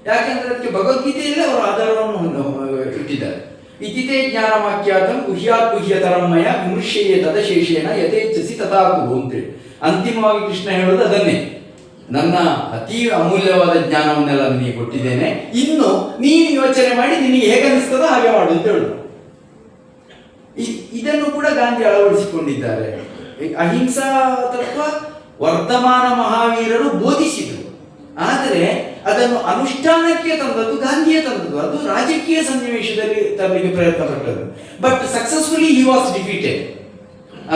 ಯಾಕೆಂದ್ರೆ ಅದಕ್ಕೆ ಭಗವದ್ಗೀತೆಯಲ್ಲೇ ಅವರ ಆಧಾರವನ್ನು ಇಟ್ಟಿದ್ದಾರೆ. ಇತಿತೆ ಜ್ಞಾನವಾಕ್ಯಾತಂ ಗುಹ್ಯಾತ್ ಗುಹ್ಯತರಮಯ ವಿಮೃಶ್ಯೆಯೇ ತದಶೇಷೇನ ಯಥೇಚ್ಛಸಿ ತಥಾಕುರು ಅಂತೇಳಿ ಅಂತಿಮವಾಗಿ ಕೃಷ್ಣ ಹೇಳೋದು ಅದನ್ನೇ. ನನ್ನ ಅತಿ ಅಮೂಲ್ಯವಾದ ಜ್ಞಾನವನ್ನೆಲ್ಲ ನಿನಗೆ ಕೊಟ್ಟಿದ್ದೇನೆ, ಇನ್ನು ನೀನು ಯೋಚನೆ ಮಾಡಿ ನಿನಗೆ ಹೇಗೆ ಅನಿಸ್ತದೋ ಹಾಗೆ ಮಾಡು ಅಂತ ಹೇಳುದು. ಇದನ್ನು ಕೂಡ ಗಾಂಧಿ ಅಳವಡಿಸಿಕೊಂಡಿದ್ದಾರೆ. ಅಹಿಂಸಾ ತತ್ವ ವರ್ತಮಾನ ಮಹಾವೀರರು ಬೋಧಿಸಿದರು, ಆದರೆ ಅದನ್ನು ಅನುಷ್ಠಾನಕ್ಕೆ ತಂದದ್ದು ಗಾಂಧಿಯೇ ತಂದದ್ದು. ಅದು ರಾಜಕೀಯ ಸನ್ನಿವೇಶದಲ್ಲಿ ತರಲಿಕ್ಕೆ ಪ್ರಯತ್ನ ಪಟ್ಟದ್ದು. But successfully he was defeated.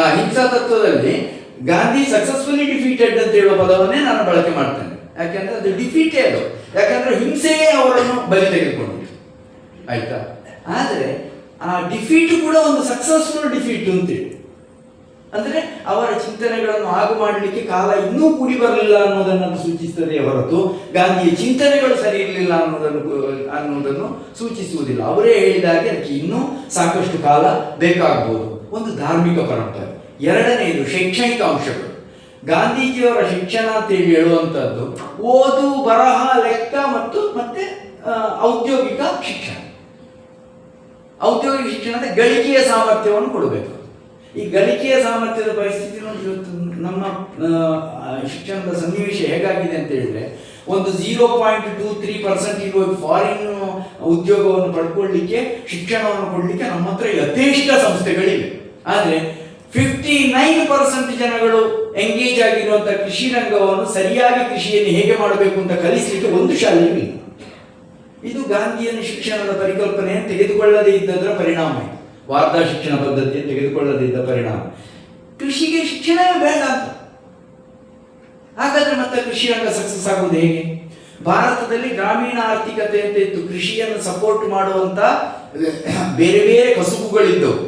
ಅಹಿಂಸಾ ತತ್ವದಲ್ಲಿ ಗಾಂಧಿ ಸಕ್ಸಸ್ಫುಲಿ ಡಿಫೀಟೆಡ್ ಅಂತ ಹೇಳುವ ಪದವನ್ನೇ ನಾನು ಬಳಕೆ ಮಾಡ್ತೇನೆ. ಯಾಕೆಂದ್ರೆ ಅದು ಡಿಫೀಟೇ ಅದು, ಯಾಕಂದ್ರೆ ಹಿಂಸೆಯೇ ಅವರನ್ನು ಬಲಿ ತೆಗೆದುಕೊಂಡಿತ್ತು, ಆಯ್ತಾ. ಆದರೆ ಆ ಡಿಫೀಟ್ ಕೂಡ ಒಂದು ಸಕ್ಸಸ್ಫುಲ್ ಡಿಫೀಟ್ ಅಂತೇಳಿ, ಅಂದರೆ ಅವರ ಚಿಂತನೆಗಳನ್ನು ಆಗು ಮಾಡಲಿಕ್ಕೆ ಕಾಲ ಇನ್ನೂ ಕೂಡಿ ಬರಲಿಲ್ಲ ಅನ್ನೋದನ್ನು ಸೂಚಿಸ್ತದೆ ಹೊರತು ಗಾಂಧಿಯ ಚಿಂತನೆಗಳು ಸರಿ ಇರಲಿಲ್ಲ ಅನ್ನೋದನ್ನು ಸೂಚಿಸುವುದಿಲ್ಲ. ಅವರೇ ಹೇಳಿದಾಗೆ ಅದಕ್ಕೆ ಇನ್ನೂ ಸಾಕಷ್ಟು ಕಾಲ ಬೇಕಾಗಬಹುದು. ಒಂದು ಧಾರ್ಮಿಕ ಪರಂಪರೆ. ಎರಡನೆಯದು ಶೈಕ್ಷಣಿಕ ಅಂಶಗಳು. ಗಾಂಧೀಜಿಯವರ ಶಿಕ್ಷಣ ಅಂತೇಳಿ ಹೇಳುವಂಥದ್ದು ಓದು, ಬರಹ, ಲೆಕ್ಕ ಮತ್ತೆ ಔದ್ಯೋಗಿಕ ಶಿಕ್ಷಣ. ಔದ್ಯೋಗಿಕ ಶಿಕ್ಷಣದ ಗಳಿಕೆಯ ಸಾಮರ್ಥ್ಯವನ್ನು ಕೊಡಬೇಕು. ಈ ಗಳಿಕೆಯ ಸಾಮರ್ಥ್ಯದ ಪರಿಸ್ಥಿತಿ ಇವತ್ತು ನಮ್ಮ ಶಿಕ್ಷಣದ ಸನ್ನಿವೇಶ ಹೇಗಾಗಿದೆ ಅಂತ ಹೇಳಿದ್ರೆ, ಒಂದು 0.23% ಇರುವ ಫಾರಿನ್ ಉದ್ಯೋಗವನ್ನು ಪಡ್ಕೊಳ್ಳಿಕ್ಕೆ, ಶಿಕ್ಷಣವನ್ನು ಕೊಡಲಿಕ್ಕೆ ನಮ್ಮ ಹತ್ರ ಯಥೇಷ್ಟ ಸಂಸ್ಥೆಗಳಿವೆ. ಆದರೆ 59% ಜನಗಳು ಎಂಗೇಜ್ ಆಗಿರುವಂತಹ ಕೃಷಿ ರಂಗವನ್ನು ಸರಿಯಾಗಿ ಕೃಷಿಯನ್ನು ಹೇಗೆ ಮಾಡಬೇಕು ಅಂತ ಕಲಿಸಲಿಕ್ಕೆ ಒಂದು ಶಾಲೆಯೂ ಇಲ್ಲ. ಇದು ಗಾಂಧಿಯನ್ನು ಶಿಕ್ಷಣದ ಪರಿಕಲ್ಪನೆಯನ್ನು ತೆಗೆದುಕೊಳ್ಳದೇ ಇದ್ದದರ ಪರಿಣಾಮ. ವಾರ್ತಾ ಶಿಕ್ಷಣ ಪದ್ಧತಿಯನ್ನು ತೆಗೆದುಕೊಳ್ಳದೇ ಇದ್ದ ಪರಿಣಾಮ. ಕೃಷಿಗೆ ಶಿಕ್ಷಣವೇ ಬೇಡ ಅಂತ. ಹಾಗಾದ್ರೆ ಮತ್ತೆ ಕೃಷಿ ರಂಗ ಸಕ್ಸಸ್ ಆಗುವುದು ಹೇಗೆ? ಭಾರತದಲ್ಲಿ ಗ್ರಾಮೀಣ ಆರ್ಥಿಕತೆ ಅಂತ ಇತ್ತು, ಕೃಷಿಯನ್ನು ಸಪೋರ್ಟ್ ಮಾಡುವಂತ ಬೇರೆ ಬೇರೆ ಕಸುಬುಗಳಿದ್ದವು.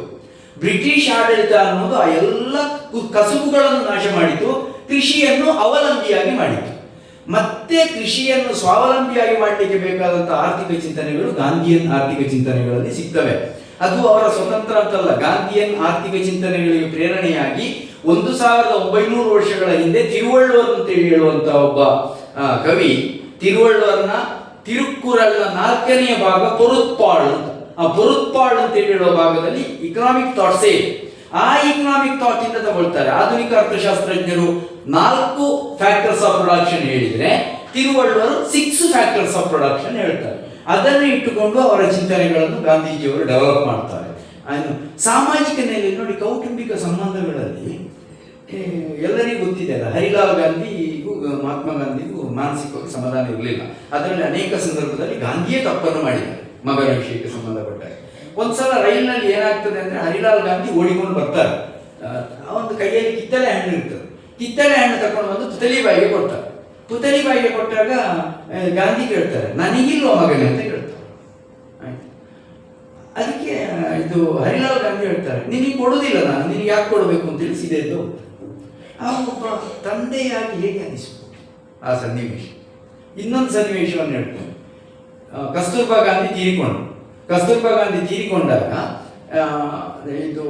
ಬ್ರಿಟಿಷ್ ಆಡಳಿತ ಅನ್ನೋದು ಆ ಎಲ್ಲ ಕಸುಬುಗಳನ್ನು ನಾಶ ಮಾಡಿತು, ಕೃಷಿಯನ್ನು ಅವಲಂಬಿಯಾಗಿ ಮಾಡಿತು. ಮತ್ತೆ ಕೃಷಿಯನ್ನು ಸ್ವಾವಲಂಬಿಯಾಗಿ ಮಾಡಲಿಕ್ಕೆ ಬೇಕಾದಂತಹ ಆರ್ಥಿಕ ಚಿಂತನೆಗಳು ಗಾಂಧಿಯನ್ ಆರ್ಥಿಕ ಚಿಂತನೆಗಳಲ್ಲಿ ಸಿಗ್ತವೆ. ಅದು ಅವರ ಸ್ವತಂತ್ರ ಅಂತಲ್ಲ, ಗಾಂಧಿಯನ್ ಆರ್ಥಿಕ ಚಿಂತನೆಗಳಿಗೆ ಪ್ರೇರಣೆಯಾಗಿ 1900 ವರ್ಷಗಳ ಹಿಂದೆ ತಿರುವಳ್ಳುವರ್ ಅಂತೇಳಿ ಹೇಳುವಂತ ಒಬ್ಬ ಕವಿ, ತಿರುವಳ್ಳುವರ್ನ ತಿರುಕ್ಕುರಲ್ನ 4ನೇ ಭಾಗ ಪೊರುತ್ಪಾಳ್ ಅಂತ. ಆ ಪೊರುತ್ಪಾಳ್ ಅಂತ ಹೇಳುವ ಭಾಗದಲ್ಲಿ ಇಕನಾಮಿಕ್ ಥಾಟ್ಸೇ, ಆ ಇಕನಾಮಿಕ್ ಥಾಟ್ ಇಂದ ತಗೊಳ್ತಾರೆ. ಆಧುನಿಕ ಅರ್ಥಶಾಸ್ತ್ರಜ್ಞರು 4 ಫ್ಯಾಕ್ಟರ್ಸ್ ಆಫ್ ಪ್ರೊಡಕ್ಷನ್ ಹೇಳಿದ್ರೆ, ತಿರುವಳ್ಳುವರು 6 ಫ್ಯಾಕ್ಟರ್ಸ್ ಆಫ್ ಪ್ರೊಡಕ್ಷನ್ ಹೇಳ್ತಾರೆ. ಅದನ್ನು ಇಟ್ಟುಕೊಂಡು ಅವರ ಚಿಂತನೆಗಳನ್ನು ಗಾಂಧೀಜಿಯವರು ಡೆವಲಪ್ ಮಾಡ್ತಾರೆ. ಸಾಮಾಜಿಕ ನೆಲೆಯಲ್ಲಿ ನೋಡಿ, ಕೌಟುಂಬಿಕ ಸಂಬಂಧಗಳಲ್ಲಿ ಎಲ್ಲರಿಗೂ ಗೊತ್ತಿದೆ ಅಲ್ಲ, ಹರಿಲಾಲ್ ಗಾಂಧಿಗೂ ಮಹಾತ್ಮ ಗಾಂಧಿಗೂ ಮಾನಸಿಕವಾಗಿ ಸಮಾಧಾನ ಇರಲಿಲ್ಲ. ಅದರಲ್ಲಿ ಅನೇಕ ಸಂದರ್ಭದಲ್ಲಿ ಗಾಂಧಿಯೇ ತಪ್ಪನ್ನು ಮಾಡಿದ್ದಾರೆ ಮಗನ ವಿಷಯಕ್ಕೆ ಸಂಬಂಧಪಟ್ಟಾಗ. ಒಂದ್ಸಲ ರೈಲಿನಲ್ಲಿ ಏನಾಗ್ತದೆ ಅಂದ್ರೆ, ಹರಿಲಾಲ್ ಗಾಂಧಿ ಓಡಿಕೊಂಡು ಬರ್ತಾರೆ. ಒಂದು ಕೈಯಲ್ಲಿ ಕಿತ್ತಳೆ ಹಣ್ಣು ಇರ್ತದೆ, ಕಿತ್ತಳೆ ಹಣ್ಣು ತಕೊಂಡು ಬಂದು ತುತಲಿಬಾಯಿಗೆ ಕೊಡ್ತಾರೆ. ತುತಲಿಬಾಯಿಗೆ ಕೊಟ್ಟಾಗ ಗಾಂಧಿ ಕೇಳ್ತಾರೆ, ನನಗಿಲ್ವ ಮಗನೇ ಅಂತ ಕೇಳ್ತಾರೆ. ಅದಕ್ಕೆ ಇದು ಹರಿಲಾಲ್ ಗಾಂಧಿ ಹೇಳ್ತಾರೆ, ನಿನಗೆ ಕೊಡುವುದಿಲ್ಲ, ನಾನು ನಿನಗೆ ಯಾಕೆ ಕೊಡಬೇಕು ಅಂತ ತಿಳಿಸಿದೆ ಎಂದು. ಆ ಒಬ್ಬ ತಂದೆಯಾಗಿ ಹೇಗೆ ಅನಿಸ್ಬೋದು ಆ ಸನ್ನಿವೇಶ. ಇನ್ನೊಂದು ಸನ್ನಿವೇಶವನ್ನು ಹೇಳ್ತಾರೆ. ಕಸ್ತೂರ್ಬಾ ಗಾಂಧಿ ತೀರಿಕೊಂಡಾಗ ಇದು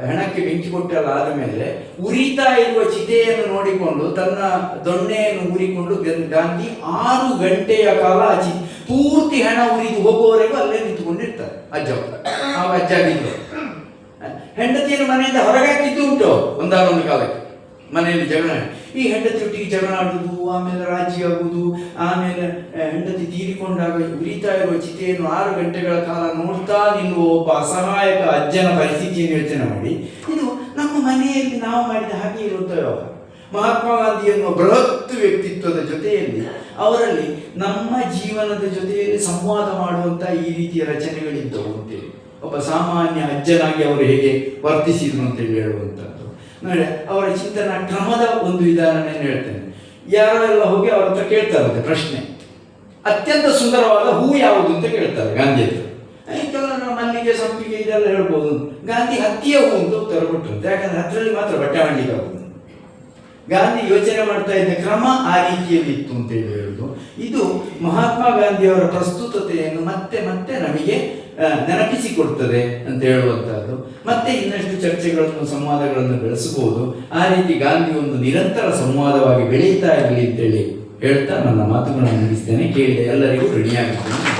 ಹೆಣಕ್ಕೆ ಬೆಂಕಿ ಕೊಟ್ಟಲ್ಲ ಆದ ಮೇಲೆ ಉರಿತಾ ಇರುವ ಚಿತೆಯನ್ನು ನೋಡಿಕೊಂಡು ತನ್ನ ದೊಣ್ಣೆಯನ್ನು ಊರಿಕೊಂಡು ಗಾಂಧಿ 6 ಗಂಟೆಯ ಕಾಲ ಪೂರ್ತಿ ಹೆಣ ಉರಿದು ಹೋಗುವವರೆಗೂ ಅಲ್ಲೇ ನಿಂತುಕೊಂಡಿರ್ತಾರೆ. ಅಜ್ಜಾಗಿದ್ದು ಹೆಂಡತಿಯನ್ನು ಮನೆಯಿಂದ ಹೊರಗಾಕಿದ್ದು ಉಂಟು ಒಂದಾನೊಂದು ಕಾಲಕ್ಕೆ. ಮನೆಯಲ್ಲಿ ಜಗಳ, ಈ ಹೆಂಡತಿಯೊಟ್ಟಿಗೆ ಜಗಳ ಆಡುವುದು, ಆಮೇಲೆ ರಾಜಿ ಆಗುವುದು, ಆಮೇಲೆ ಹೆಂಡತಿ ತೀರಿಕೊಂಡಾಗ ಉರಿತಾ ಇರುವ ಚಿತೆಯನ್ನು 6 ಗಂಟೆಗಳ ಕಾಲ ನೋಡ್ತಾ ನಿಲ್ಲುವ ಒಬ್ಬ ಅಸಹಾಯಕ ಅಜ್ಜನ ಪರಿಸ್ಥಿತಿಯನ್ನು ಯೋಚನೆ ಮಾಡಿ. ಇದು ನಮ್ಮ ಮನೆಯಲ್ಲಿ ನಾವು ಮಾಡಿದ ಹಾಗೆ ಇರುತ್ತೇವೆ. ಮಹಾತ್ಮ ಗಾಂಧಿ ಎನ್ನುವ ಬೃಹತ್ ವ್ಯಕ್ತಿತ್ವದ ಜೊತೆಯಲ್ಲಿ ಅವರಲ್ಲಿ ನಮ್ಮ ಜೀವನದ ಜೊತೆಯಲ್ಲಿ ಸಂವಾದ ಮಾಡುವಂತ ಈ ರೀತಿಯ ರಚನೆಗಳಿದ್ದವು ಅಂತೇಳಿ, ಒಬ್ಬ ಸಾಮಾನ್ಯ ಅಜ್ಜನಾಗಿ ಅವರು ಹೇಗೆ ವರ್ತಿಸಿದ್ರು ಅಂತೇಳಿ ಹೇಳುವಂಥದ್ದು ನೋಡಿ. ಅವರ ಚಿಂತನ ಕ್ರಮದ ಒಂದು ವಿಧಾನವನ್ನು ಹೇಳ್ತೇನೆ. ಯಾರೆಲ್ಲ ಹೋಗಿ ಅವ್ರ ಹತ್ರ ಕೇಳ್ತಾರಂತೆ ಪ್ರಶ್ನೆ, ಅತ್ಯಂತ ಸುಂದರವಾದ ಹೂ ಯಾವುದು ಅಂತ ಕೇಳ್ತಾರೆ ಗಾಂಧಿ ಹತ್ರ. ಕೆಲವರು ಮಲ್ಲಿಗೆ, ಸಂಪಿಗೆ ಇದೆಲ್ಲ ಹೇಳ್ಬೋದು. ಗಾಂಧಿ ಹತ್ತಿಯ ಹೂ ಅಂತ ಉತ್ತರ ಕೊಟ್ಟರಂತೆ, ಯಾಕಂದ್ರೆ ಹತ್ತಿರಲ್ಲಿ ಮಾತ್ರ ಬಟ್ಟೆ ಮಾಡಲಿಕ್ಕೆ ಆಗುದು. ಗಾಂಧಿ ಯೋಚನೆ ಮಾಡ್ತಾ ಇದ್ದ ಕ್ರಮ ಆ ರೀತಿಯಲ್ಲಿ ಇತ್ತು ಅಂತೇಳಿ ಹೇಳುದು. ಇದು ಮಹಾತ್ಮ ಗಾಂಧಿಯವರ ಪ್ರಸ್ತುತತೆಯನ್ನು ಮತ್ತೆ ಮತ್ತೆ ನಮಗೆ ನೆನಪಿಸಿಕೊಡ್ತದೆ ಅಂತ ಹೇಳುವಂತಹದ್ದು. ಮತ್ತೆ ಇನ್ನಷ್ಟು ಚರ್ಚೆಗಳನ್ನು, ಸಂವಾದಗಳನ್ನು ಬೆಳೆಸಬಹುದು. ಆ ರೀತಿ ಗಾಂಧಿ ಒಂದು ನಿರಂತರ ಸಂವಾದವಾಗಿ ಬೆಳೀತಾ ಇರಲಿ ಅಂತೇಳಿ ಹೇಳ್ತಾ ನನ್ನ ಮಾತುಗಳನ್ನು ಮುಗಿಸ್ತೇನೆ. ಕೇಳಿದ ಎಲ್ಲರಿಗೂ ಋಣಿಯಾಗಿದ್ದೇನೆ.